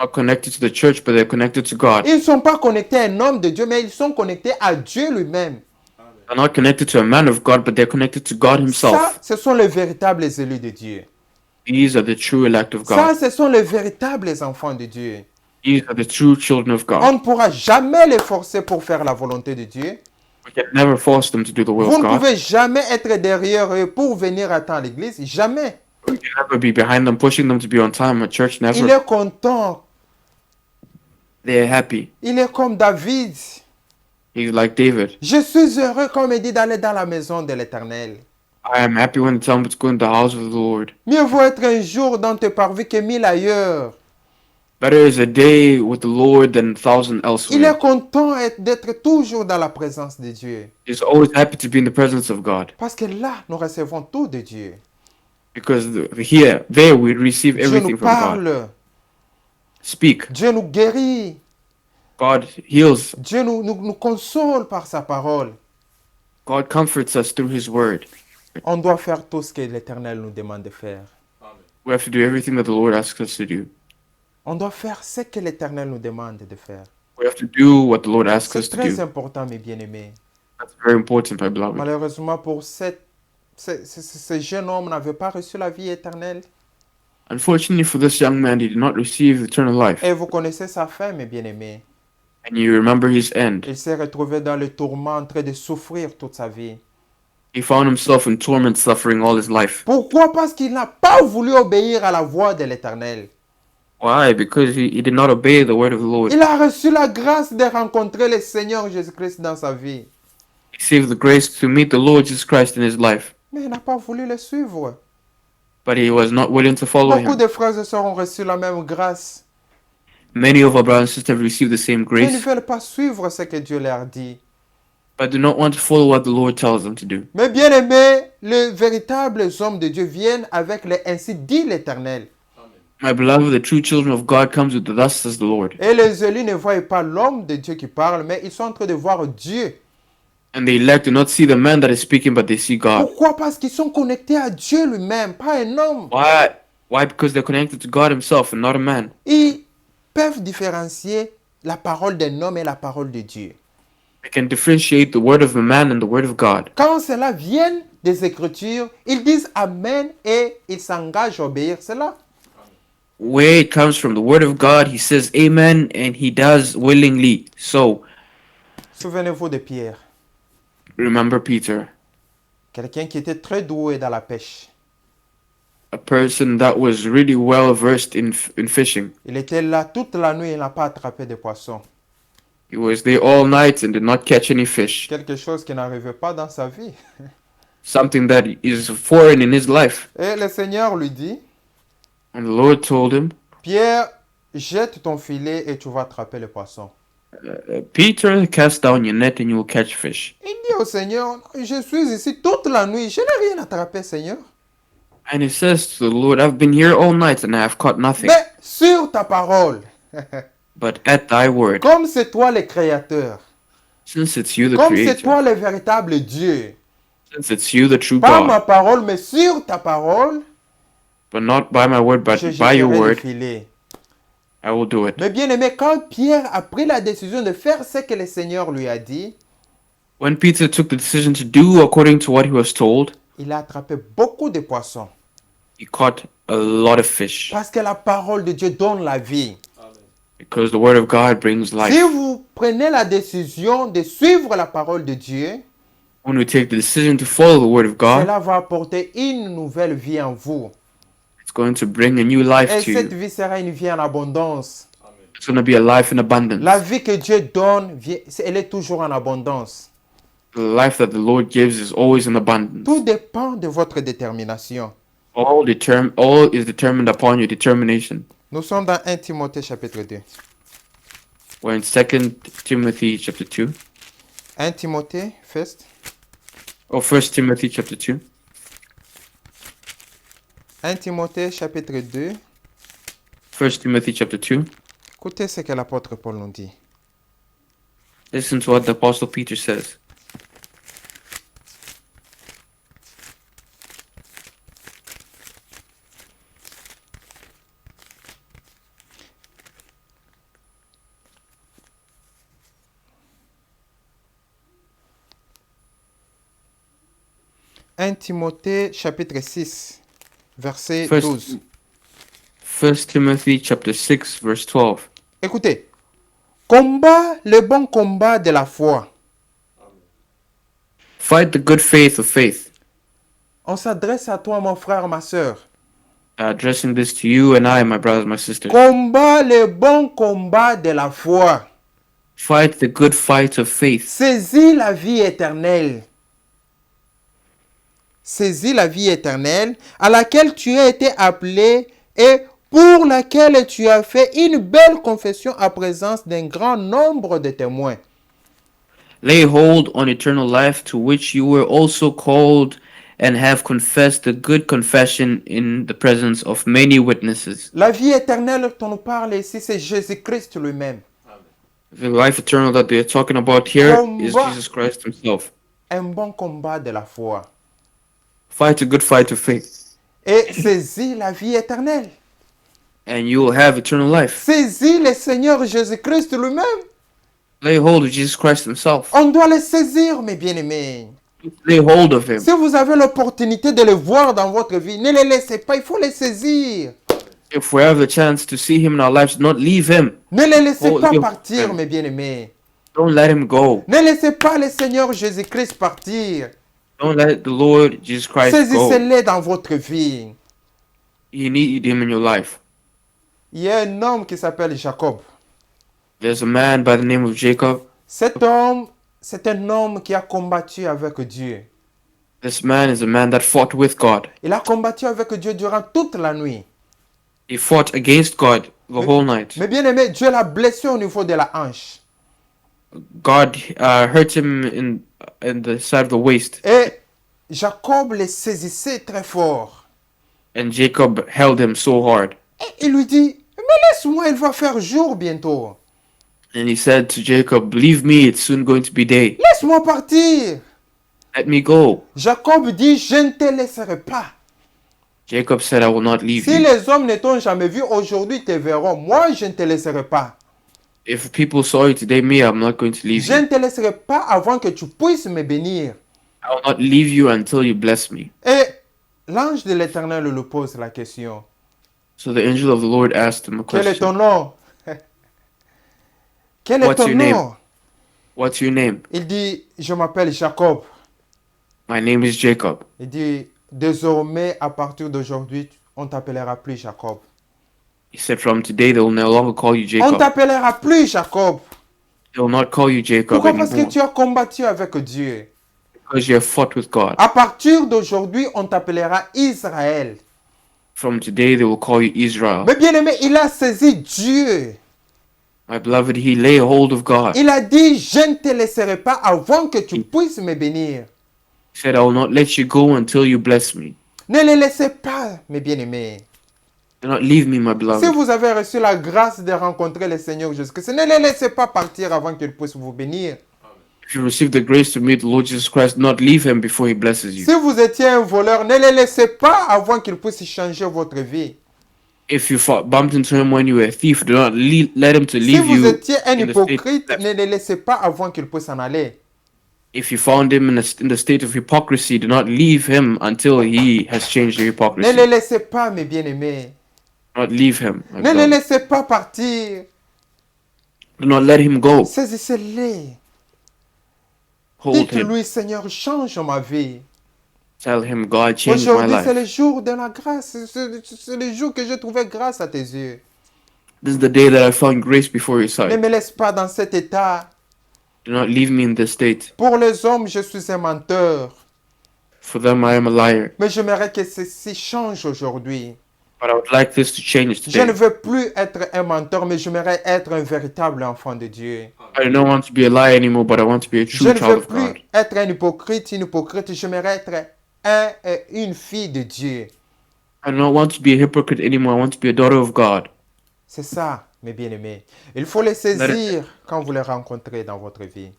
Not connected to the church, but they're connected to God. Ils ne sont pas connectés à un homme de Dieu, mais ils sont connectés à Dieu lui-même. They're not connected to a man of God, but they're connected to God Ça, Himself. ce sont les véritables élus de Dieu. These are the true elect of Ça, God. ce sont les véritables enfants de Dieu. These are the true children of On God. ne pourra jamais les forcer pour faire la volonté de Dieu. We can never force them to do the will Vous of ne God. pouvez jamais être derrière eux pour venir à temps à l'église. Jamais. We can never be behind them, pushing them to be on time at church. Il Never. est content. They're happy. Il est comme David. He's like David. Je suis heureux, comme il dit, d'aller dans la maison de l'Éternel. I am happy when they tell me to go in the house of the Lord. Mieux vaut être un jour dans tes parvis que 1000 ailleurs. Better is a day with the Lord than 1,000 Il elsewhere. est content d'être toujours dans la présence de Dieu. He's always happy to be in the presence of God. Parce que là, nous recevons tout de Dieu. Because there we receive Dieu everything nous from God. parle. Speak. Dieu nous guérit. God heals. Dieu nous console par sa parole. God comforts us through His word. On doit faire tout ce que l'Éternel nous demande de faire. We have to do everything that the Lord asks us to do. On doit faire ce que l'Éternel nous demande de faire. We have to do what the Lord asks C'est us to très do. important, mes bien-aimés. That's very important, my beloved. Malheureusement, pour ce jeune homme n'avait pas reçu la vie éternelle. Unfortunately for this young man, he did not receive eternal life. Et vous connaissez sa fin, mes bien-aimés. And you remember his end. Il s'est retrouvé dans le tourment, en train de souffrir toute sa vie. He found himself in torment, suffering all his life. Pourquoi? Parce qu'il n'a pas voulu obéir à la voix de l'Éternel. Why? Because he did not obey the word of the Lord. Il a reçu la grâce de rencontrer le Seigneur Jésus-Christ dans sa vie. He received the grace to meet the Lord Jesus Christ in his life. Mais il n'a pas voulu le suivre. But he was not willing to follow Beaucoup him. de frères et sœurs ont reçu la même grâce. Many of our brothers and sisters have received the same Mais ils ne grace, veulent pas suivre ce que Dieu leur dit. but do not want to follow what the Lord tells them to do. Mais bien aimés, les véritables hommes de Dieu viennent avec les ainsi dit l'Éternel. My beloved, the true children of God comes with the thus says the Lord. Et les élus ne voient pas l'homme de Dieu qui parle, mais ils sont en train de voir Dieu. And the elect do not see the man that is speaking, but they see God. Pourquoi? Parce qu'ils sont connectés à Dieu lui-même, pas un homme. Why? Why? Because they're connected to God himself and not a man. Ils peuvent différencier la parole d'un homme et la parole de Dieu. They can differentiate the word of a man and the word of God. Quand cela vient des Écritures, ils disent Amen et ils s'engagent à obéir cela. Where it comes from the word of God, he says amen and he does willingly. So, Souvenez-vous de Pierre, remember Peter, quelqu'un qui était très doué dans la pêche. a person that was really well versed in fishing. Il était là toute la nuit, il n'a pas attrapé de poissons. He was there all night and did not catch any fish. Quelque chose qui n'arrivait pas dans sa vie. Something that is foreign in his life. Et le Seigneur lui dit, And the Lord told him, Pierre, jette ton filet et tu vas attraper le poisson. Peter, cast down your net and you will catch fish. Il dit au Seigneur, je suis ici toute la nuit, je n'ai rien attrapé, Seigneur. And he says to the Lord, I've been here all night and I have caught nothing. Mais sur ta parole, But at thy word, comme c'est toi le Créateur, since it's you the comme c'est creator, toi le véritable Dieu, since it's you the true pas ma God, parole, mais sur ta parole, but not by my word, but Je by your jetterai le word, filet. I will do it. Mais bien aimé, quand Pierre a pris la décision de faire ce que le Seigneur lui a dit, When Peter took the decision to do according to what he was told, il a attrapé beaucoup de poissons. he caught a lot of fish Parce que la parole de Dieu donne la vie. because the word of God brings Si life. vous prenez la décision de suivre la parole de Dieu, When we take the decision to follow the word of God, cela va apporter une nouvelle vie en vous. it's going to bring a new life Et to cette you. vie sera une vie en abondance. It's going to be a life in La abundance. vie que Dieu donne, elle est toujours en abondance. The life that the Lord gives is always in abundance. Tout dépend de votre détermination. All is determined upon your determination. Nous sommes dans 1 Timothée chapitre 2. We're in 2 Timothy chapter 2. 1 Timothée, first. Or 1 Timothy chapter 2. 1 Timothée chapitre 2. 1 Timothy chapter 2. Écoutez ce que l'apôtre Paul nous dit. Listen to what the Apostle Peter says. « 1 Timothée chapitre 6, verset First- 12. 1 Timothy chapter 6 verse 12. Écoutez. Combat le bon combat de la foi. Fight the good faith of faith. On s'adresse à toi, mon frère, ma soeur. Addressing this to you and I, my brothers, my sisters. Combat le bon combat de la foi. Fight the good fight of faith. Saisis la vie éternelle. Saisis la vie éternelle à laquelle tu as été appelé et pour laquelle tu as fait une belle confession en présence d'un grand nombre de témoins. Lay hold on eternal life to which you were also called and have confessed the good confession in the presence of many witnesses. La vie éternelle dont on parle ici, c'est Jésus-Christ lui-même. The life eternal that they're talking about here is Combat. Jesus Christ himself. Un bon combat de la foi. Fight a good fight of faith, Et saisis la vie éternelle. and you will have eternal life. Saisis le Seigneur Jésus-Christ lui-même. Lay hold of Jesus Christ himself. On doit le saisir, mes bien-aimés. Lay hold of him. Si vous avez l'opportunité de le voir dans votre vie, ne le laissez pas, il faut le saisir. If we have the chance to see him in our lives, not leave him. Ne le laissez Oh, pas Dieu. partir, mes bien-aimés. Don't let him go. Ne laissez pas le Seigneur Jésus-Christ partir. Don't let the Lord Jesus Christ go. Saisissez-le dans votre vie. You need him in your life. Il y a un homme qui s'appelle Jacob. There's a man by the name of Jacob. Cet homme, c'est un homme qui a combattu avec Dieu. This man is a man that fought with God. Il a combattu avec Dieu durant toute la nuit. He fought against God the whole night. Mais bien aimé, Dieu l'a blessé au niveau de la hanche. God hurt him in the side of the waist, Et Jacob le saisissait très fort. and Jacob held him so hard. Et il lui dit, mais laisse-moi, il va faire jour bientôt. And he said to Jacob, "Leave me, it's soon going to be day. Laisse-moi partir. Let me go." Jacob dit, je ne te laisserai pas. Jacob said, "I will not leave Si you. les hommes ne t'ont jamais vu, aujourd'hui ils te verront. Moi, je ne te laisserai pas. If people saw you today, me, I'm not going to leave Je you. ne te laisserai pas avant que tu puisses me bénir. I will not leave you until you bless me." Et l'ange de l'Éternel lui pose la question. So the angel of the Lord asked him a Quel est ton question. nom? Quel est What's ton your name? nom? What's your name? Il dit, je m'appelle Jacob. My name is Jacob. Il dit, désormais, à partir d'aujourd'hui, on t'appellera plus Jacob. He said, "From today, they will no longer call you On Jacob. t'appellera plus Jacob. They will not call you Jacob Pourquoi? Parce que anymore, tu as combattu avec Dieu. because you have fought with God. À partir d'aujourd'hui, on t'appellera Israël. From today, they will call you Israel." Mais bien aimé, il a saisi Dieu. My beloved, he lay hold of God. Il a dit, je ne te laisserai pas avant que tu puisses me bénir. He said, "I will not let you go until you bless me. Ne les laissez pas, mes bien-aimés. Do not leave me, my Si beloved. vous avez reçu la grâce de rencontrer le Seigneur Jésus-Christ, ne les laissez pas partir avant qu'il puisse vous bénir. If you receive the grace to meet the Lord Jesus Christ, do not leave him before he blesses you. Si vous étiez un voleur, ne les laissez pas avant qu'il puisse changer votre vie. If you bumped into him when you were a thief, do not let him to Si leave vous you étiez un in the state. hypocrite, ne les laissez pas avant qu'il puisse en aller. If you found him in the state of hypocrisy, do not leave him until he has changed your Ne hypocrisy. les laissez pas, mes bien-aimés. Do not leave him. my Ne les beloved. laissez pas partir. Do not let him go. Saisissez-les. Hold him. Dites-lui, Seigneur, change ma vie. Tell him, God, change my Aujourd'hui, c'est life. le jour de la grâce. C'est le jour que j'ai trouvé grâce à tes yeux. This is the day that I found grace before your Ne sight. me laisse pas dans cet état. Do not leave me in this state. Pour les hommes, je suis un menteur. For them, I am a liar. Mais j'aimerais que ceci change aujourd'hui. But I would like this to change Je ne today. veux plus être un menteur, mais j'aimerais être un véritable enfant de Dieu. I don't want to be a liar anymore, but I want to be a Je true ne child veux of God. plus être un hypocrite, une hypocrite. J'aimerais être une fille de Dieu. I don't want to be a hypocrite anymore. I want to be a daughter of God. C'est ça, mes bien-aimés. Il faut les saisir quand vous les rencontrez dans votre vie.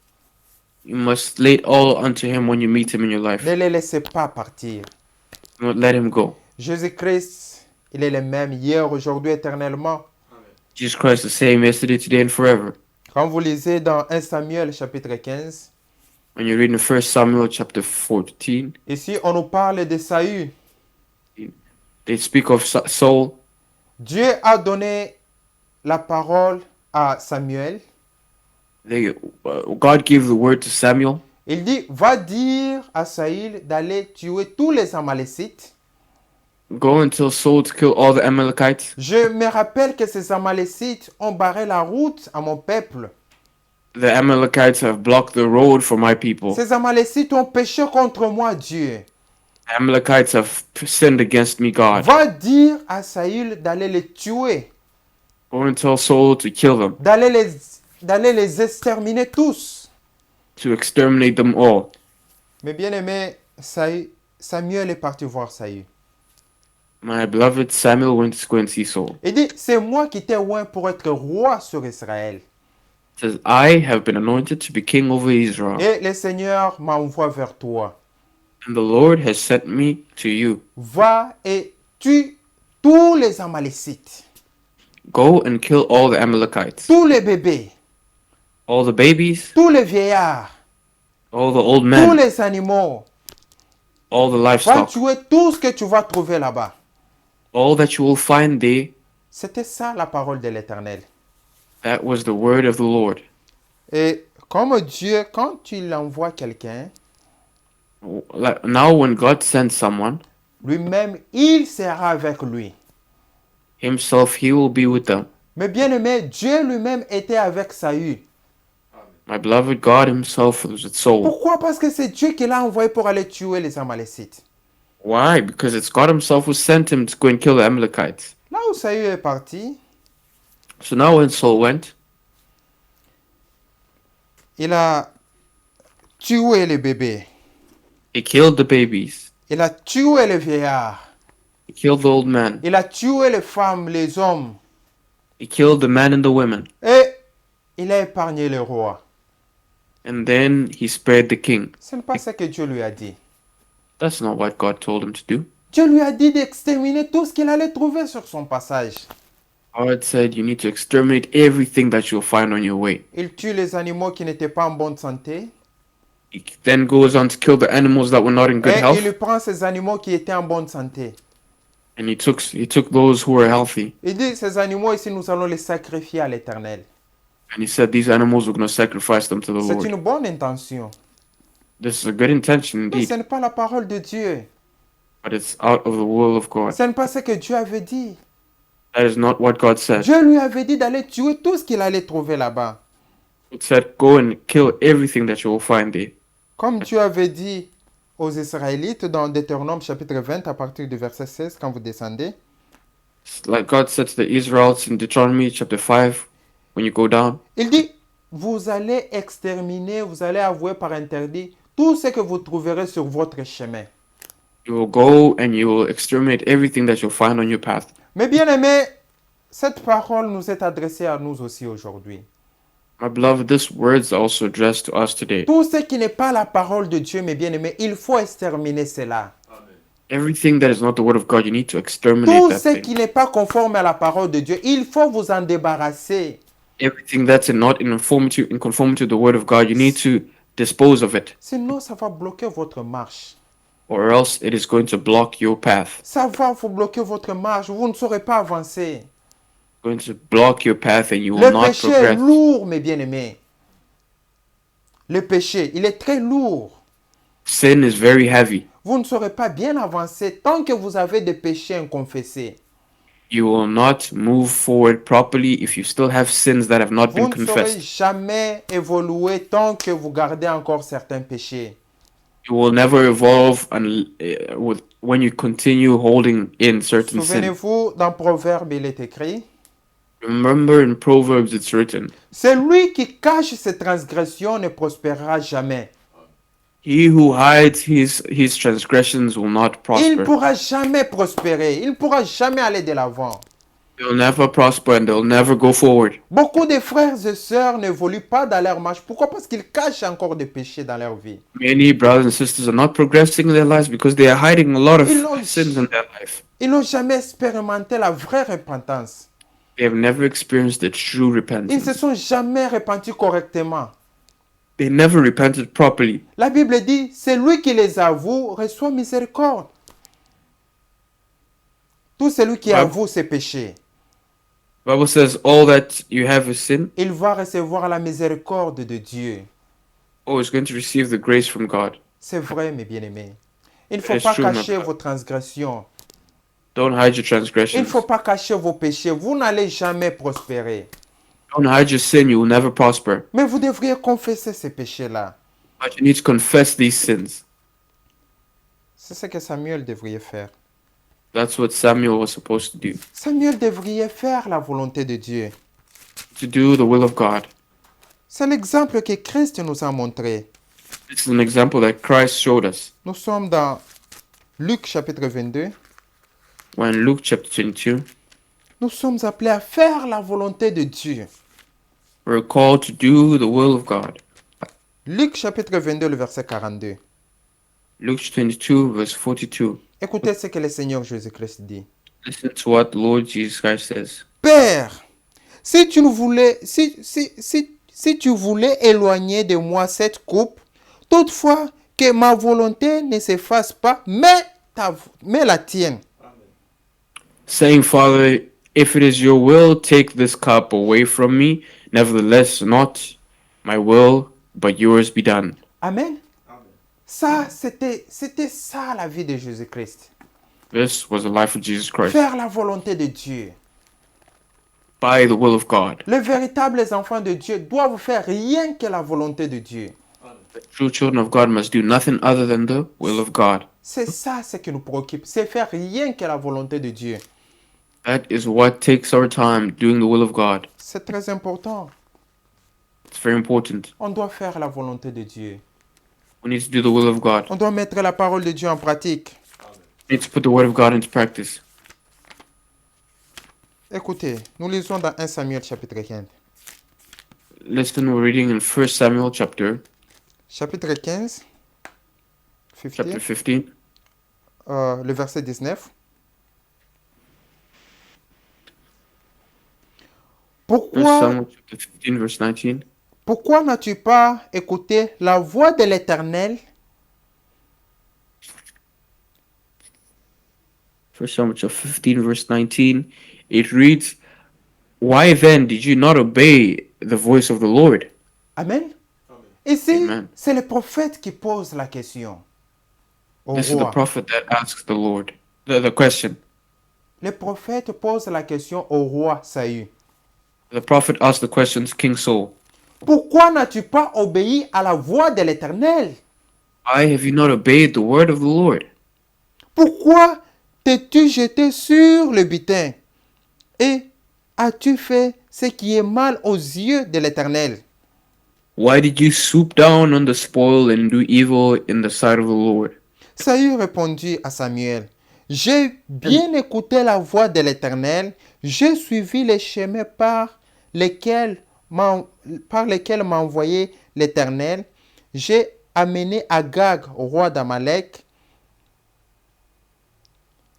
You must lay it all unto him when you meet him in your life. Ne les laissez pas partir. Do not let him go. Jésus-Christ, il est le même hier, aujourd'hui, éternellement. Jesus Christ the same yesterday, today, and forever. Quand vous lisez dans 1 Samuel chapitre 15, When you read in 1 Samuel chapter 14, ici on nous parle de Saül. they speak of Saul. Dieu a donné la parole à Samuel. God gave the word to Samuel. Il dit, va dire à Saül d'aller tuer tous les Amalécites. Go and tell Saul to kill all the Amalekites. Je me rappelle que ces Amalécites ont barré la route à mon peuple. The Amalekites have blocked the road for my people. Ces Amalécites ont péché contre moi, Dieu. Amalekites have sinned against me, God. Va dire à Saül d'aller les tuer, Go and tell Saul to kill them, d'aller les exterminer tous. to exterminate them all. Mais bien aimé, Samuel est parti voir Saül. My beloved Samuel went to go and see Saul. Il dit, c'est moi qui t'ai oint pour être roi sur Israël. Says, I have been anointed to be king over Israel, Et le Seigneur m'envoie vers toi. and the Lord has sent me to you. Va et tue tous les Amalécites, Go and kill all the Amalekites, tous les bébés, all the babies, tous les vieillards, all the old tous men, les animaux. all the Va livestock, tuer tout ce que tu vas trouver là-bas. all that you will find there. C'était ça la parole de l'Éternel. That was the word of the Lord. Et comme Dieu, quand tu l'envoies quelqu'un, Now when God sends someone, lui-même, il sera avec lui. himself, he will be with them. Mais bien aimé, Dieu lui-même était avec Saül. My beloved, God himself was with Saul. Pourquoi? Parce que c'est Dieu qui l'a envoyé pour aller tuer les Amalécites. Why? Because it's God himself who sent him to go and kill the Amalekites. Là où Saül est parti, So now when Saul went, il a tué les bébés. he killed the babies. Il a tué les vieillards. He killed the old men. Il a tué les femmes, les hommes. He killed the men and the women. Et il a épargné le roi. And then he spared the king. Ce n'est pas ce que Dieu lui a dit. That's not what God told him to do. Dieu lui a dit d'exterminer tout ce qu'il allait trouver sur son passage. God said you need to exterminate everything that you'll find on your way. Il tue les animaux qui n'étaient pas en bonne santé. He then goes on to kill the animals that were not in good Et health. il prend ces animaux qui étaient en bonne santé. And he took those who were healthy. Il dit, ces animaux ici, nous allons les sacrifier à l'Éternel. And he said these animals we're going to sacrifice them to the C'est Lord. une bonne intention. This is a good intention Mais indeed, ce n'est pas la parole de Dieu. but it's out of the will of God. Ce n'est pas ce que Dieu avait dit. That is not what God said. Dieu lui avait dit d'aller tuer tout ce qu'il allait trouver là-bas. It said, go and kill everything that you will find there. Comme Dieu avait dit aux Israélites dans Deutéronome chapitre 20 à partir du verset 16 quand vous descendez. It's like God said to the Israelites in Deuteronomy chapter 5, when you go down, Il dit, vous allez exterminer, vous allez avouer par interdit tout ce que vous trouverez sur votre chemin. you will go and you will exterminate everything that you'll find on your path. Mais bien aimé, cette parole nous est adressée à nous aussi aujourd'hui. My beloved, this word's also addressed to us today. Tout ce qui n'est pas la parole de Dieu, mes bien-aimés, il faut exterminer cela. Everything that is not the word of God, you need to exterminate Tout that ce thing. qui n'est pas conforme à la parole de Dieu, il faut vous en débarrasser. Everything that's not in conformity to the word of God, you need to dispose of it, Sinon, ça va bloquer votre marche. or else it is going to block your path. Ça va vous bloquer votre marche. Vous ne saurez pas avancer. Going to block your path, and you will Le not péché est progress. lourd, mes bien-aimés. Le péché, il est très lourd. Sin is very heavy. Vous ne saurez pas bien avancer tant que vous avez des péchés inconfessés. You will not move forward properly if you still have sins that have not Vous been ne saurez confessed. jamais évoluer tant que vous gardez encore certains péchés. You will never evolve when you continue holding in certain sins. Souvenez-vous, dans Proverbe, il est écrit, Remember in Proverbs it's written, celui qui cache ses transgressions ne prospérera jamais. he who hides his transgressions will not Il ne prosper. pourra jamais prospérer. Il ne pourra jamais aller de l'avant. They'll never prosper and they'll never go forward. Beaucoup de frères et sœurs n'évoluent pas dans leur marche. Pourquoi? Parce qu'ils cachent encore des péchés dans leur vie. Many brothers and sisters are not progressing in their lives because they are hiding a lot of sins in their life. Ils n'ont jamais expérimenté la vraie repentance. They have never experienced the true Ils ne se repentance. sont jamais repentis correctement. They never repented properly. La Bible dit, celui qui les avoue reçoit miséricorde. Tout celui qui avoue ses péchés, The Bible says all that you have is sin. il va recevoir la miséricorde de Dieu. Oh, is going to receive the grace from God. C'est vrai, mes bien-aimés. Il ne faut It's pas true, my cacher brother. vos transgressions. Don't hide your Il ne transgressions. faut pas cacher vos péchés. Vous n'allez jamais prospérer. Don't hide your sin. You will never prosper. Mais vous devriez confesser ces péchés-là. But you need to confess these sins. C'est ce que Samuel devrait faire. That's what Samuel was supposed to do. Samuel devrait faire la volonté de Dieu. To do the will of God. C'est l'exemple que Christ nous a montré. This is an example that Christ showed us. Nous sommes dans Luc chapitre 22. When Luke chapter 22, Nous sommes appelés à faire la volonté de Dieu. we're called to do the will of God. Luc chapitre 22, le verset 42. Luke 22, verse 42. Écoutez ce que le Seigneur Jésus-Christ dit. Listen to what the Lord Jesus Christ says. Père, si tu voulais éloigner de moi cette coupe, toutefois que ma volonté ne se fasse pas, mais la tienne. Saying, Father, if it is your will, take this cup away from me. Nevertheless, not my will, but yours be done. Amen. Ça, c'était ça la vie de Jésus-Christ. This was the life of Jesus Christ. Faire la volonté de Dieu. By the will of God. Les véritables enfants de Dieu doivent faire rien que la volonté de Dieu. The true children of God must do nothing other than the will of God. C'est ça ce qui nous préoccupe. C'est faire rien que la volonté de Dieu. That is what takes our time, doing the will of God. C'est très important. It's very important. On doit faire la volonté de Dieu. We need to do the will of God. On doit mettre la parole de Dieu en pratique. We need to put the word of God into practice. Écoutez, nous lisons dans 1 Samuel chapitre 15. Listen, we're reading in 1 Samuel chapter 15, chapter 15, le verset 19. First Samuel chapter 15, verse 19. Pourquoi n'as-tu pas écouté la voix de l'Éternel? 1 Samuel chapter 15, verse 19. It reads, Why then did you not obey the voice of the Lord? Amen. Ici, Amen. c'est le prophète qui pose la question au This is the roi. prophet that asks the Lord the question. Le prophète pose la question au roi Saül. The prophet asked the question to King Saul. Pourquoi n'as-tu pas obéi à la voix de l'Éternel? Why have you not obeyed the word of the Lord? Pourquoi t'es-tu jeté sur le butin? Et as-tu fait ce qui est mal aux yeux de l'Éternel? Why did you swoop down on the spoil and do evil in the sight of the Lord? Saül répondit à Samuel, j'ai bien écouté la voix de l'Éternel, j'ai suivi les chemins par lesquels par lesquels m'a envoyé l'Éternel, j'ai amené Agag, roi d'Amalek,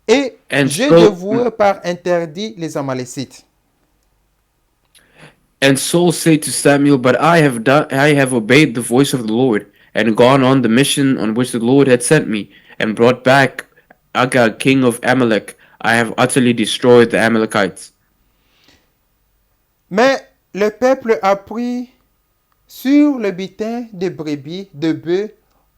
et And j'ai so, dévoué par interdit les Amalécites. and Saul said to Samuel, "But I have obeyed the voice of the Lord, and gone on the mission on which the Lord had sent me, and brought back Agag, king of Amalek. I have utterly destroyed the Amalekites." Mais le peuple a pris sur le butin de brebis, de bœufs,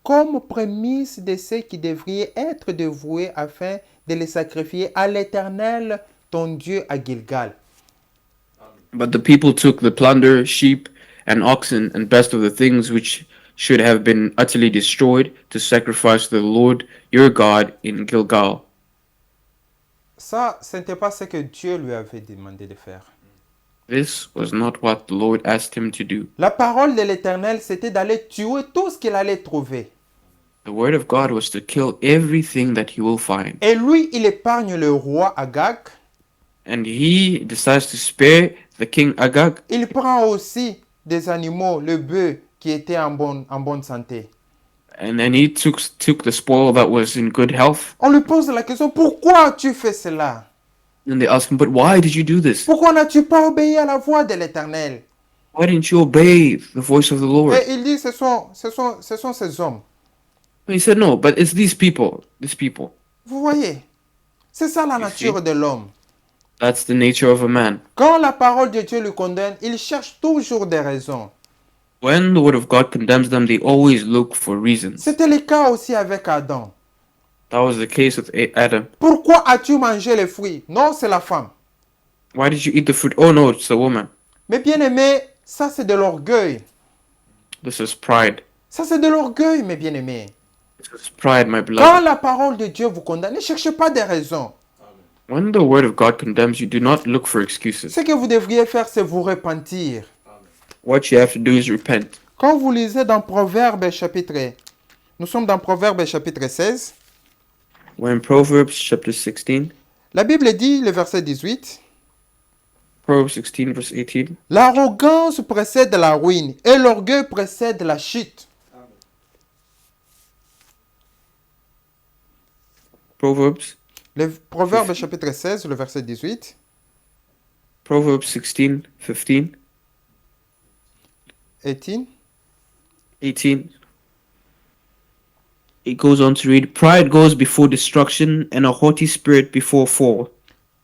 comme prémisse de ce qui devrait être dévoué afin de les sacrifier à l'Éternel, ton Dieu, à Gilgal. But the people took the plunder, sheep, and oxen, and best of the things which should have been utterly destroyed, to sacrifice to the Lord your God in Gilgal. Ça, ce n'était pas ce que Dieu lui avait demandé de faire. This was not what the Lord asked him to do. La parole de l'Éternel, c'était d'aller tuer tout ce qu'il allait trouver. The word of God was to kill everything that he will find. Et lui, il épargne le roi Agag. And he decides to spare the king Agag. Il prend aussi des animaux, le bœuf qui était en bonne santé. And then he took the spoil that was in good health. On lui pose la question, pourquoi tu fais cela? And they ask him, "But why did you do this? Pourquoi n'as-tu pas obéi à la voix de l'Éternel? Why didn't you obey the voice of the Lord?" Et il dit, ce sont ces hommes. And he said, "No, but it's these people. Vous voyez, c'est ça la You nature see? de l'homme. That's the nature of a man. Quand la parole de Dieu le condamne, il cherche toujours des raisons. When the word of God condemns them, they always look for reasons. C'était le cas aussi avec Adam. That was the case with Adam. Pourquoi as-tu mangé les fruits? Non, c'est la femme. Why did you eat the fruit? Oh no, it's the woman. Mais bien aimé, ça c'est de l'orgueil. This is pride. Ça c'est de l'orgueil, mes bien-aimés. This is pride, my Quand beloved. la parole de Dieu vous condamne, ne cherchez pas des raisons. When the word of God condemns you, do not look for excuses. Ce que vous devriez faire, c'est vous repentir. What you have to do is repent. Quand vous lisez dans Proverbes chapitre... Nous sommes dans Proverbes chapitre 16. We're in Proverbs chapter 16. La Bible dit, le verset 18, Proverbs 16 verse 18. l'arrogance précède la ruine et l'orgueil précède la chute. Proverbs. Le Proverbe chapitre 16, le verset 18. Proverbs 16, 15, 18. 18. It goes on to read, "Pride goes before destruction, and a haughty spirit before fall."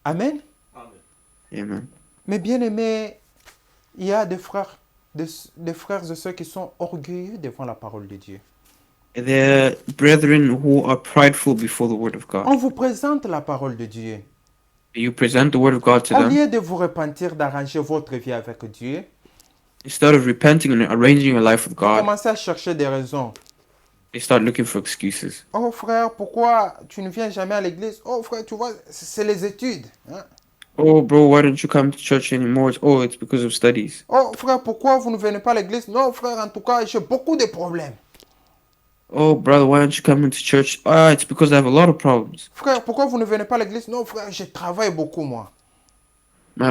Amen. Amen. Mais bien aimé, il y a des frères, des frères et sœurs qui sont orgueilleux devant la parole de Dieu. There are brethren who are prideful before the word of God. On vous présente la parole de Dieu. You present the word of God to Au them. lieu de vous repentir, d'arranger votre vie avec Dieu, Instead of repenting and arranging your life with vous God, commencez à chercher des raisons. they start looking for excuses. Oh frère, pourquoi tu ne viens jamais à l'église? Oh frère, tu vois, c'est les études. Hein? Oh, bro, why don't you come to church anymore? It's because of studies. Oh frère, pourquoi vous ne venez pas à l'église? Non frère, en tout cas, j'ai beaucoup de problèmes. Oh, brother, why don't you come into church? It's because I have a lot of problems. Frère, pourquoi vous ne venez pas à l'église? Non frère, je travaille beaucoup moi.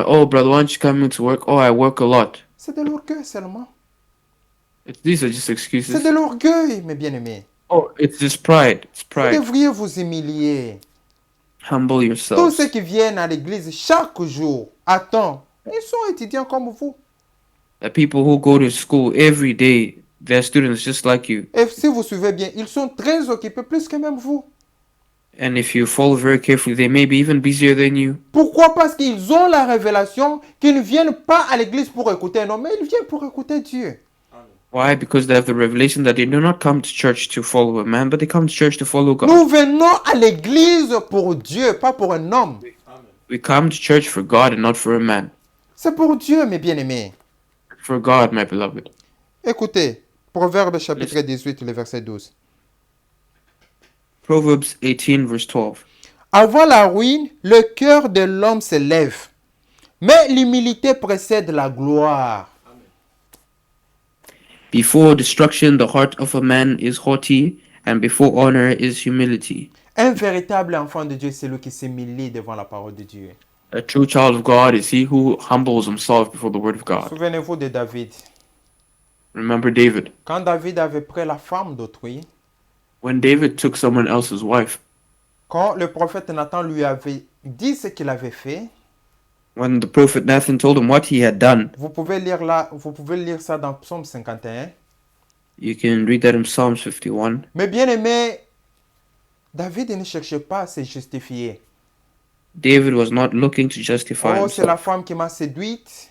Oh, brother, why don't you come into work? Oh, I work a lot. C'est de l'orgueil seulement. These are just C'est excuses. de l'orgueil, mes bien-aimés. Oh, it's just pride. It's Vous pride. devriez vous humilier. Humble Tous yourselves. ceux qui viennent à l'église chaque jour, à temps, ils sont étudiants comme vous. The people who go to school every day, they're students just like you. Et si vous suivez bien, ils sont très occupés, plus que même vous. And if you follow very carefully, they may be even busier than you. Pourquoi? Parce qu'ils ont la révélation qu'ils ne viennent pas à l'église pour écouter un homme, mais ils viennent pour écouter Dieu. Why? Because they have the revelation that they do not come to church to follow a man, but they come to church to follow God. Nous venons à l'église pour Dieu, pas pour un homme. We come to church for God and not for a man. C'est pour Dieu, mes bien-aimés. For God, my beloved. Écoutez, Proverbe chapitre 18, le verset 12. Proverbs 18 verse 12. Avant la ruine, le cœur de l'homme se lève, mais l'humilité précède la gloire. Before destruction, the heart of a man is haughty, and before honor is humility. Un véritable enfant de Dieu, c'est lui qui s'humilie devant la parole de Dieu. A true child of God is he who humbles himself before the word of God. Souvenez-vous de David. Remember David. Quand David avait pris la femme d'autrui, When David took someone else's wife, quand le prophète Nathan lui avait dit ce qu'il avait fait, when the prophet Nathan told him what he had done, vous pouvez lire ça dans Psaume 51. you can read that in Psalms 51. Mais bien aimé, David ne cherchait pas à se justifier. David was not looking to justify Oh, c'est la himself. femme qui m'a séduite.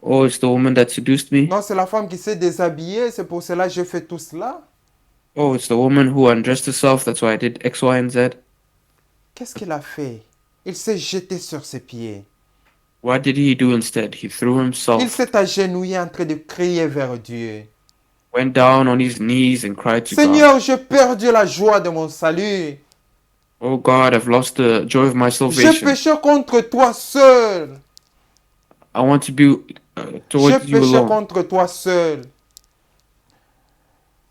Oh, it's the woman that seduced me. Non, c'est la femme qui s'est déshabillée. C'est pour cela que je fais tout cela. Oh, it's the woman who undressed herself. That's why I did X, Y, and Z. Qu'est-ce qu'il a fait? Il s'est jeté sur ses pieds. What did he do instead? He threw Il himself, s'est agenouillé en train de crier vers Dieu. went down on his knees and cried to God. Seigneur, j'ai perdu la joie de mon salut. Oh God, I've lost the joy of my J'ai salvation. péché contre toi seul. I want to be J'ai towards you péché alone. contre toi seul.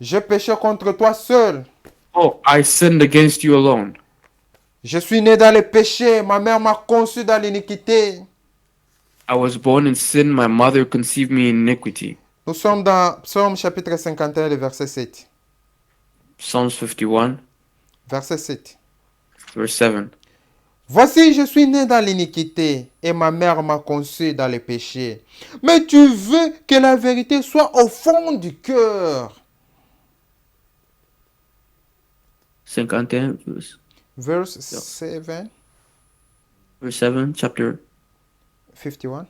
J'ai péché contre toi seul. Oh, I sinned against you alone. Je suis né dans le péché. Ma mère m'a conçu dans l'iniquité. I was born in sin. My mother conceived me in iniquity. Nous sommes dans Psaume chapitre 51, le verset 7. Psalms 51, Verset 7. verse 7. Voici, je suis né dans l'iniquité et ma mère m'a conçu dans le péché. Mais tu veux que la vérité soit au fond du cœur. 51, Verse 7, verse 7, chapter. 51.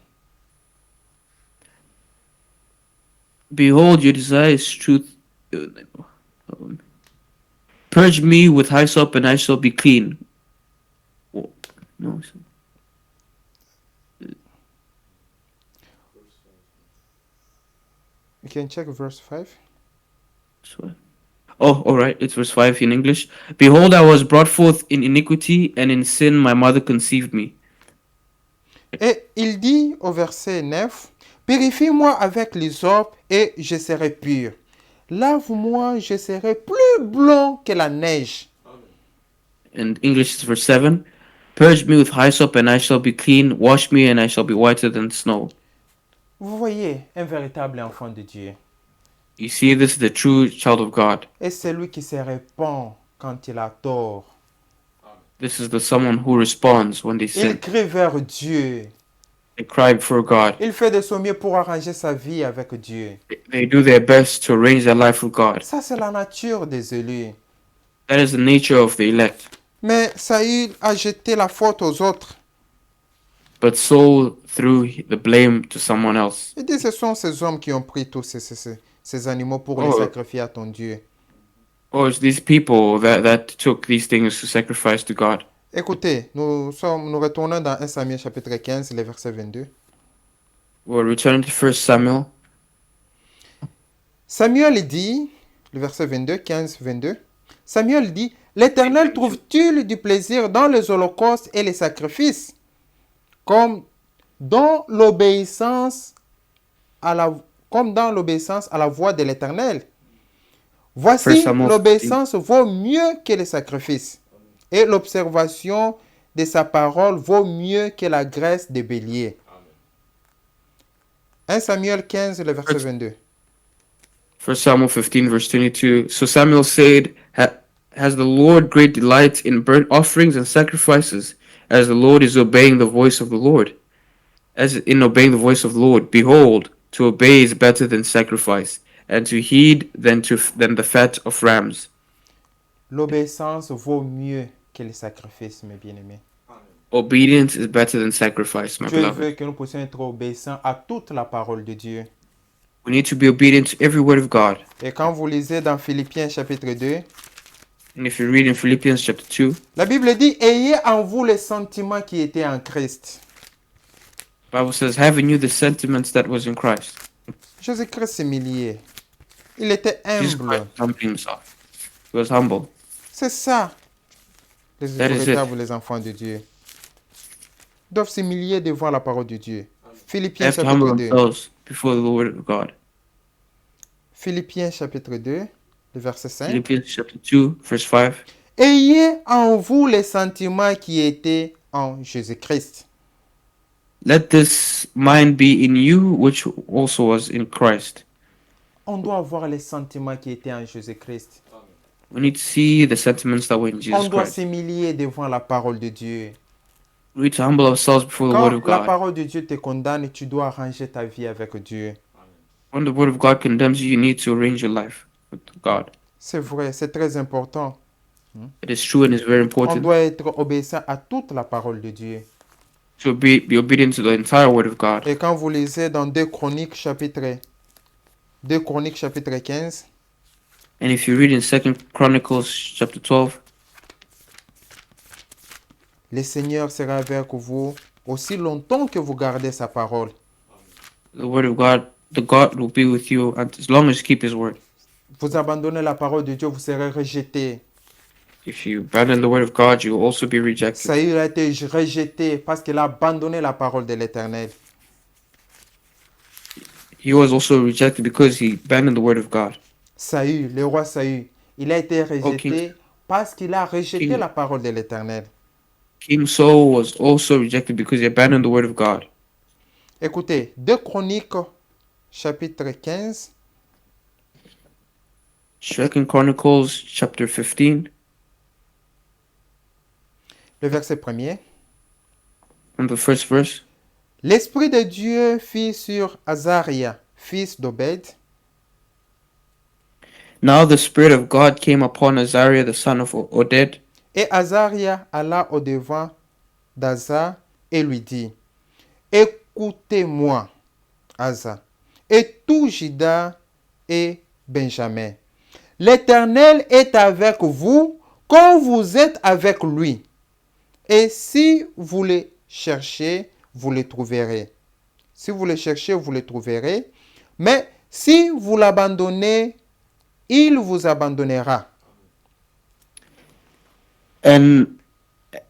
Behold, your desire is truth. Purge me with hyssop, and I shall be clean. Oh, no. You can check verse 5. Sorry. Oh, all right. It's verse 5 in English. Behold, I was brought forth in iniquity, and in sin my mother conceived me. Et il dit au verset 9, purifie-moi avec l'hysope et je serai pur. Lave-moi, je serai plus blanc que la neige. In English, it's verse 7. Purge me with hyssop, and I shall be clean. Wash me, and I shall be whiter than snow. Vous voyez, un véritable enfant de Dieu. You see, this is the true child of God. Et celui qui se répand quand il a tort. This is the someone who responds when they Il sin. crie vers Dieu. They cry before God. Il fait de son mieux pour arranger sa vie avec Dieu. They do their best to arrange their life with God. Ça, c'est la nature des élus. That is the nature of the elect. Mais Saül a jeté la faute aux autres. But Saul threw the blame to someone else. Il dit, ce sont ces hommes qui ont pris tous ces animaux pour les Oh. sacrifier à ton Dieu. Oh, it's these people that took these things to sacrifice to God. Écoutez, nous retournons dans 1 Samuel chapitre 15, le verset 22. We'll return to 1 Samuel. Samuel dit, le verset 22, 15, 22. Samuel dit, l'Éternel trouve-t-il du plaisir dans les holocaustes et les sacrifices, comme dans l'obéissance à la voix de l'Éternel? Voici, First Samuel l'obéissance vaut mieux que les sacrifices, et l'observation de sa parole vaut mieux que la graisse des béliers. 1 Samuel 15, le verset 22. 1 Samuel 15, verse 22. So Samuel said, Has the Lord great delight in burnt offerings and sacrifices, as the Lord is obeying the voice of the Lord? As in obeying the voice of the Lord, behold, to obey is better than sacrifice, and to heed than the fat of rams. L'obéissance vaut mieux que les sacrifices, mes bien-aimés. Obedience is better than sacrifice, my Dieu beloved. veut que nous puissions être obéissants à toute la parole de Dieu. We need to be obedient to every word of God. Et quand vous lisez dans Philippiens chapitre 2, And if you read in Philippians chapter 2, la Bible dit, ayez en vous les sentiments qui étaient en Christ. the Bible says, having you the sentiments that was in Christ. Jésus-Christ s'humiliait. Il était Jesus humble. Christ humbling himself. He was humble. C'est ça, les That is it. véritables les enfants de Dieu. Ils doivent s'humilier devant la parole de Dieu. They Philippiens have to humble chapitre 2. themselves before the word of God. Philippiens chapitre 2, le verset 5. Philippians chapter 2, verse 5. Ayez en vous les sentiments qui étaient en Jésus-Christ. Let this mind be in you, which also was in Christ. On doit avoir les sentiments qui étaient en Jésus-Christ. We need to see the sentiments that were in On Jesus doit Christ. s'humilier devant la parole de Dieu. We need to humble ourselves before the Word Quand of la God. parole de Dieu te condamne, tu dois arranger ta vie avec Dieu. When the Word of God condemns you, you need to arrange your life with God. C'est vrai, c'est très important. It is true and is very On important doit être obéissant à toute la parole de Dieu. to be obedient to the entire Word of God. Et quand vous lisez dans 2 Chroniques chapitre 15, And if you read in 2 Chronicles chapter 12, le Seigneur sera avec vous aussi longtemps que vous gardez sa parole. the Word of God, the God will be with you as long as you keep His Word. Vous abandonnez la parole de Dieu, vous serez rejeté. If you abandon the Word of God, you will also be rejected. Saül a été rejeté parce qu'il a abandonné la parole de l'Éternel. He was also rejected because he abandoned the Word of God. Saül, le roi Saül, il a été rejeté King- parce qu'il a rejeté King- la parole de l'Éternel. King Saul was also rejected because he abandoned the Word of God. Écoutez, 2 Chroniques chapitre 15, 2 Chronicles chapter 15, le verset 1er. from the first verse. L'Esprit de Dieu fit sur Azaria, fils d'Obed, Now the Spirit of God came upon Azariah the son of Oded, et Azaria alla au-devant d'Asa et lui dit, écoutez-moi, Asa, et tout Juda et Benjamin. L'Éternel est avec vous quand vous êtes avec lui. Et si vous le cherchez, vous le trouverez. Si vous le cherchez, vous le trouverez. Mais si vous l'abandonnez, il vous abandonnera. and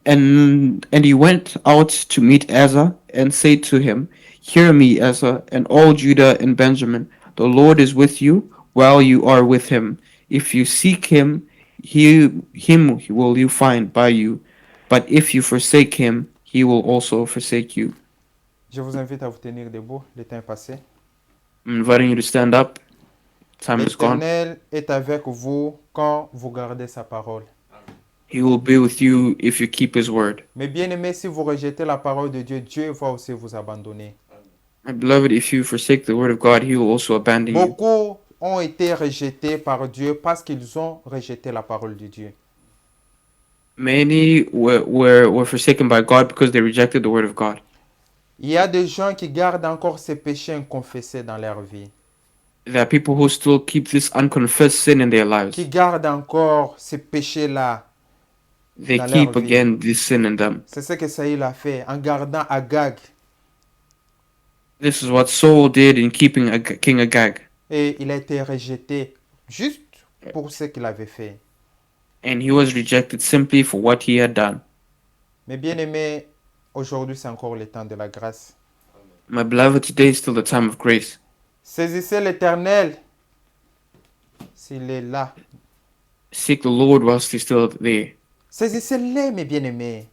he went out to meet Asa and said to him, Hear me, Asa, and all Judah and Benjamin. The Lord is with you while you are with him. If you seek him, him will you find by you. But if you forsake him, he will also forsake you. Je vous invite à vous tenir debout. Le temps est passé. I'm inviting you to stand up. Time is gone. L'Éternel est avec vous quand vous gardez sa parole. He will be with you if you keep his word. Mais bien aimé, si vous rejetez la parole de Dieu, Dieu va aussi vous abandonner. My beloved, if you forsake the word of God, he will also abandon you. Beaucoup ont été rejetés par Dieu parce qu'ils ont rejeté la parole de Dieu. Many were forsaken by God because they rejected the word of God. Il y a des gens qui gardent encore ces péchés inconfessés dans leur vie. There are people who still keep this unconfessed sin in their lives. Qui gardent encore ces péchés-là They dans keep leur vie. again this sin in them. C'est ce que Saül a fait en gardant Agag. This is what Saul did in keeping King Agag. Et il a été rejeté juste pour ce qu'il avait fait. And he was rejected simply for what he had done. Mais bien aimé, aujourd'hui c'est encore le temps de la grâce. My beloved, today is still the time of grace. Saisissez l'Éternel s'il est là. Seek the Lord whilst he's still there. Saisissez-le, mes bien-aimés.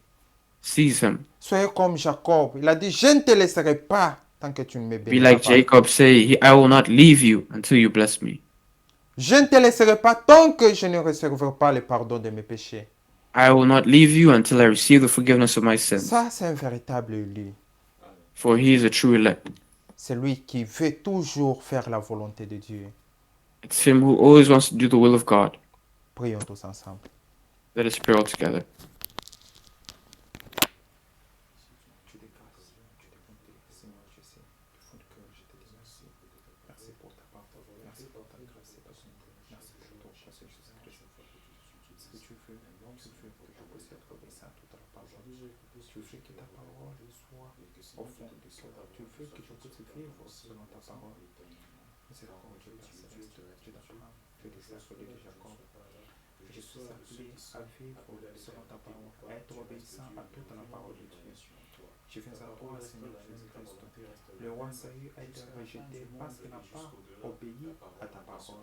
Seize him. Soyez comme Jacob. Il a dit, je ne te laisserai pas tant que tu ne me Be béniras like pas. Jacob, say, I will not leave you until you bless me. Je ne te laisserai pas tant que je ne recevrai pas le pardon de mes péchés. I will not leave you until I receive the forgiveness of my sins. Ça, c'est un véritable élu. For he is a true elect. C'est lui qui veut toujours faire la volonté de Dieu. It's him who always wants to do the will of God. Prions tous ensemble. Let us pray all together. Tu veux que ta parole soit au fond de cela. Tu veux que je puisse vivre selon ta parole. Miséricorde, Dieu Père Céleste, Dieu d'Abraham, Dieu des apôtres de Jacob. Je suis appelé à vivre selon ta parole, à être obéissant à toute la parole de Dieu. Je viens à toi, Seigneur Jésus-Christ. Le roi Saül a été rejeté parce qu'il n'a pas obéi à ta parole.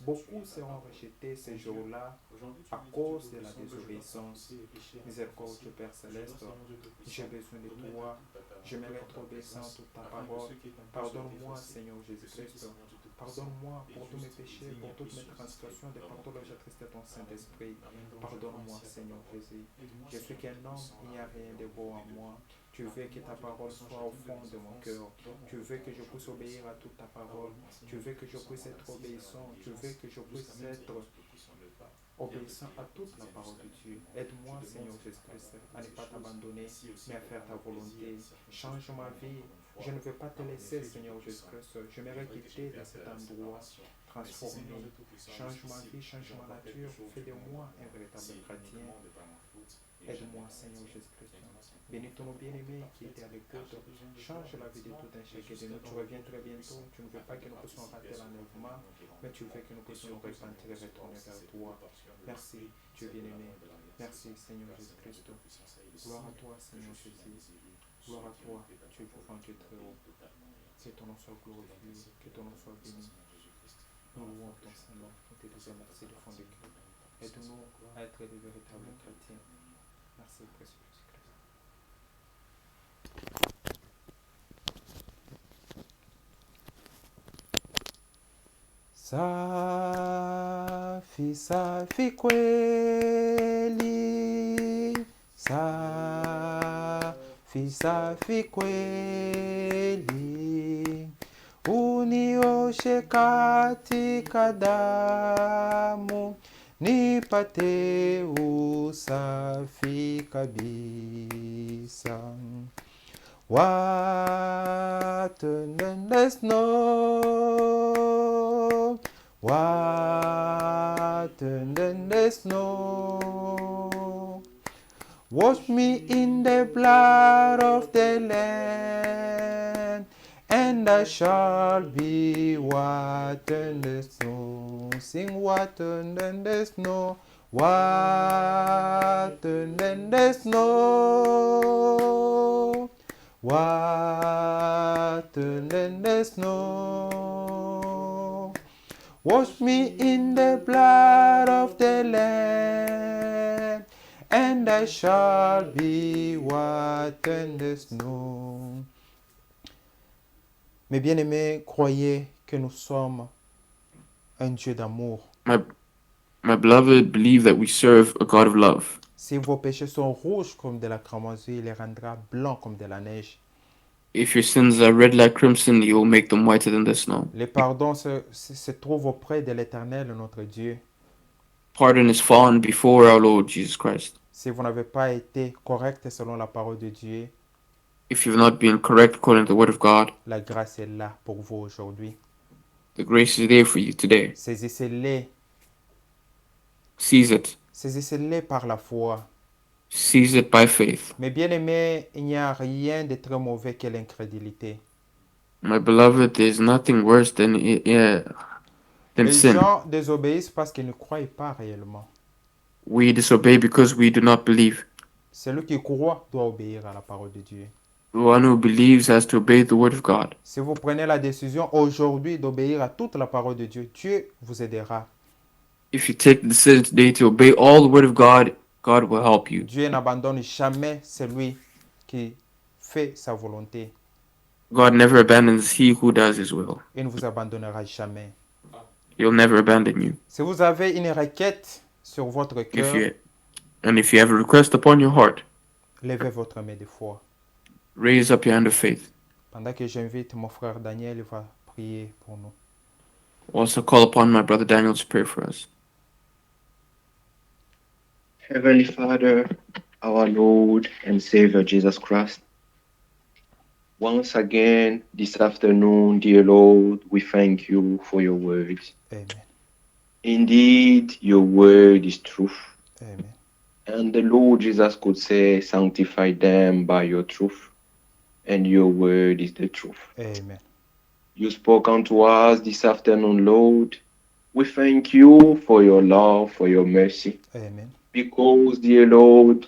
Beaucoup seront rejetés ces jours-là à cause de la désobéissance. Miséricordieux Père Céleste, j'ai besoin de toi. J'aimerais être obéissant à toute ta parole. Pardonne-moi, Seigneur Jésus-Christ. Pardonne-moi pour tous mes péchés, pour toutes mes transgressions, de partout le triste de ton Saint-Esprit. Pardonne-moi, Seigneur Jésus. Je suis qu'un homme, il n'y a rien de beau en moi. Tu veux que ta parole soit au fond de mon cœur. Tu veux que je puisse obéir à toute ta parole. Tu veux que je puisse être obéissant. Tu veux que je puisse être obéissant à toute la parole de Dieu. Aide-moi, Seigneur Jésus-Christ, à ne pas t'abandonner, mais à faire ta volonté. Change ma vie. Je ne veux pas te laisser, Seigneur Jésus-Christ. Je m'aimerais quitter de cet endroit transformé. Change ma vie, change ma nature. Fais de moi un véritable chrétien. Aide-moi, Seigneur Jésus-Christ. Bénis ton bien-aimé qui était à l'écoute. Change la vie de tout un chacun de nous. Tu reviens très bientôt. Tu ne veux pas que nous puissions rater l'enlèvement, mais tu veux que nous puissions nous repentir et retourner vers toi. Merci, Dieu bien-aimé. Merci, Seigneur Jésus-Christ. Gloire à toi, Seigneur Jésus. Gloire à toi, Dieu vivant qui est très haut. Que ton nom soit glorifié, que ton nom soit béni. Nous louons ton Seigneur. Nous te disons merci du fond du cœur. Aide-nous à être des véritables chrétiens. Merci, précieux Jésus-Christ. Safi kweli, safi kweli, unioshe katika damu, nipate usafi kabisa. What endless snow, what endless snow. Wash me in the blood of the Lamb, and I shall be whiter than the snow. Sing whiter than the snow, whiter than the snow, whiter than the snow. Wash me in the blood of the Lamb, and I shall be whiter than the snow. Mes bien-aimés, croyez que nous sommes un Dieu d'amour. My beloved, believe that we serve a God of love. Si vos péchés sont rouges comme de la cramoisie, il les rendra blancs comme de la neige. If your sins are red like crimson, he will make them whiter than the snow. Le pardon se trouve auprès de l'Éternel, notre Dieu. Pardon is found before our Lord Jesus Christ. Si vous n'avez pas été correct selon la parole de Dieu, If you've not been correct according to the word of God, la grâce est là pour vous aujourd'hui. the grace is there for you today. Saisissez-les. Seize it. Saisissez-les par la foi. Seize it by faith. Mais bien aimé, il n'y a rien de très mauvais que l'incrédulité. My beloved, there's nothing worse than Les sin. gens désobéissent parce qu'ils ne croient pas réellement. We disobey because we do not believe. Celui qui croit doit obéir à la parole de Dieu. The one who believes has to obey the word of God. Si vous prenez la décision aujourd'hui d'obéir à toute la parole de Dieu, Dieu vous aidera. If you take the decision today to obey all the word of God, God will help you. Dieu n'abandonne jamais celui qui fait sa volonté. God never abandons he who does his will. Il ne vous abandonnera jamais. He'll never abandon you. Si vous avez une requête sur votre cœur, If you have a request upon your heart, levez votre main de foi. raise up your hand of faith. Pendant que j'invite mon frère Daniel, il va prier pour nous. Also call upon my brother Daniel to pray for us. Heavenly Father, our Lord and Savior Jesus Christ, once again this afternoon, dear Lord, we thank you for your words. Amen. Indeed, your word is truth. Amen. And the Lord Jesus could say, sanctify them by your truth. And your word is the truth. Amen. You spoke unto us this afternoon, Lord. We thank you for your love, for your mercy. Amen. Because, dear Lord,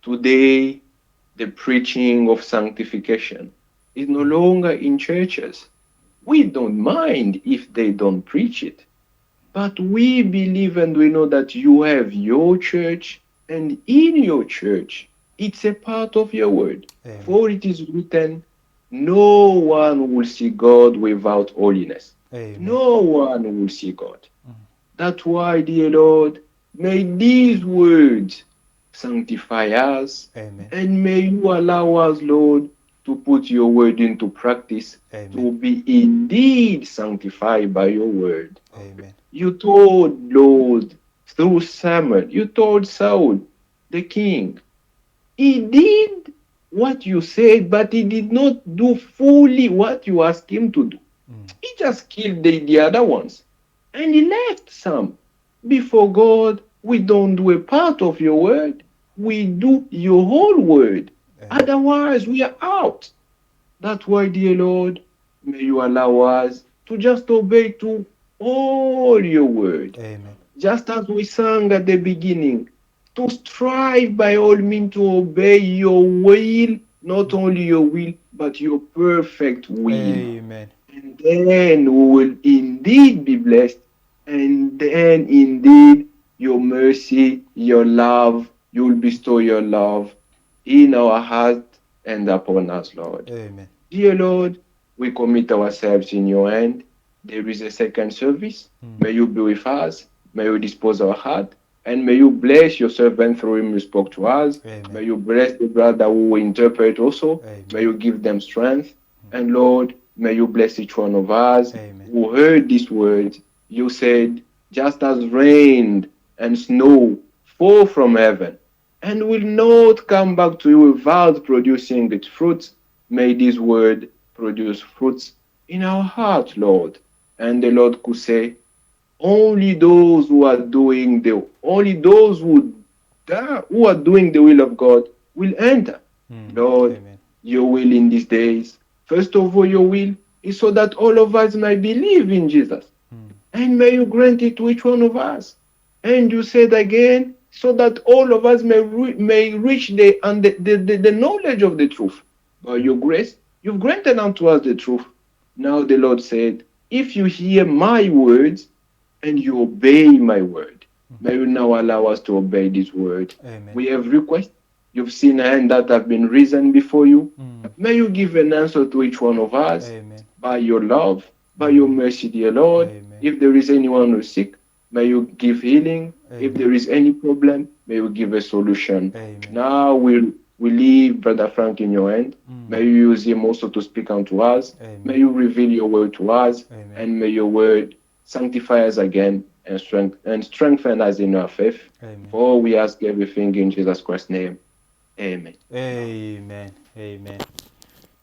today the preaching of sanctification is no longer in churches. We don't mind if they don't preach it, but we believe and we know that you have your church, and in your church, it's a part of your word. Amen. For it is written, no one will see God without holiness. Amen. No one will see God. That's why, dear Lord, may these words sanctify us, Amen. and may you allow us, Lord, to put your word into practice, Amen. to be indeed sanctified by your word. Amen. You told, Lord, through Samuel, you told Saul, the king, he did what you said, but he did not do fully what you asked him to do. He just killed the other ones, and he left some. Before God, we don't do a part of your word, we do your whole word. Amen. Otherwise, we are out. That's why, dear Lord, may you allow us to just obey to all your word. Amen. Just as we sang at the beginning, to strive by all means to obey your will, not only your will, but your perfect will. Amen. And then we will indeed be blessed. And then indeed your mercy, your love, you will bestow your love in our heart and upon us, Lord. Amen. Dear Lord, we commit ourselves in your hand. There is a second service. May you be with us. May you dispose our heart. And may you bless your servant through him who spoke to us. Amen. May you bless the brother who will interpret also. Amen. May you give them strength. And Lord, may you bless each one of us Amen. who heard these words. You said, just as rain and snow fall from heaven and will not come back to you without producing its fruits, may this word produce fruits in our heart, Lord. And the Lord could say, only those who are doing the will of God will enter. Lord, Amen. your will in these days. First of all, your will is so that all of us might believe in Jesus. And may you grant it to each one of us. And you said again, so that all of us may reach the knowledge of the truth. By your grace, you've granted unto us the truth. Now the Lord said, if you hear my words and you obey my word, may you now allow us to obey this word. Amen. We have requests. You've seen hands that have been risen before you. May you give an answer to each one of us Amen. by your love, by your mercy, dear Lord. Amen. If there is anyone who is sick, may you give healing. If Amen. there is any problem, may you give a solution. Amen. Now we leave Brother Frank in your hand. May you use him also to speak unto us. Amen. May you reveal your word to us, Amen. and may your word sanctify us again and strengthen us in our faith. Amen. For we ask everything in Jesus Christ's name. Amen. Amen. Amen.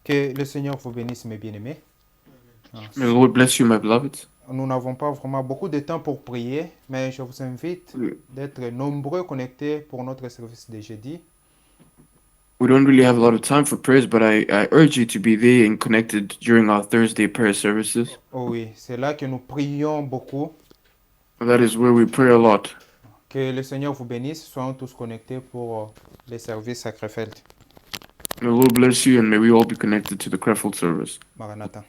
Que le Seigneur vous bénisse, mes bien-aimés. May the Lord bless you, my beloved. Nous n'avons pas vraiment beaucoup de temps pour prier, mais je vous invite d'être nombreux connectés pour notre service de jeudi. We don't really have a lot of time for prayers, but I urge you to be there and connected during our Thursday prayer services. Oh oui, c'est là que nous prions beaucoup. That is where we pray a lot. Que le Seigneur vous bénisse. Soyons tous connectés pour les services à Krefeld. May the Lord bless you, and may we all be connected to the Krefeld service. Maranatha.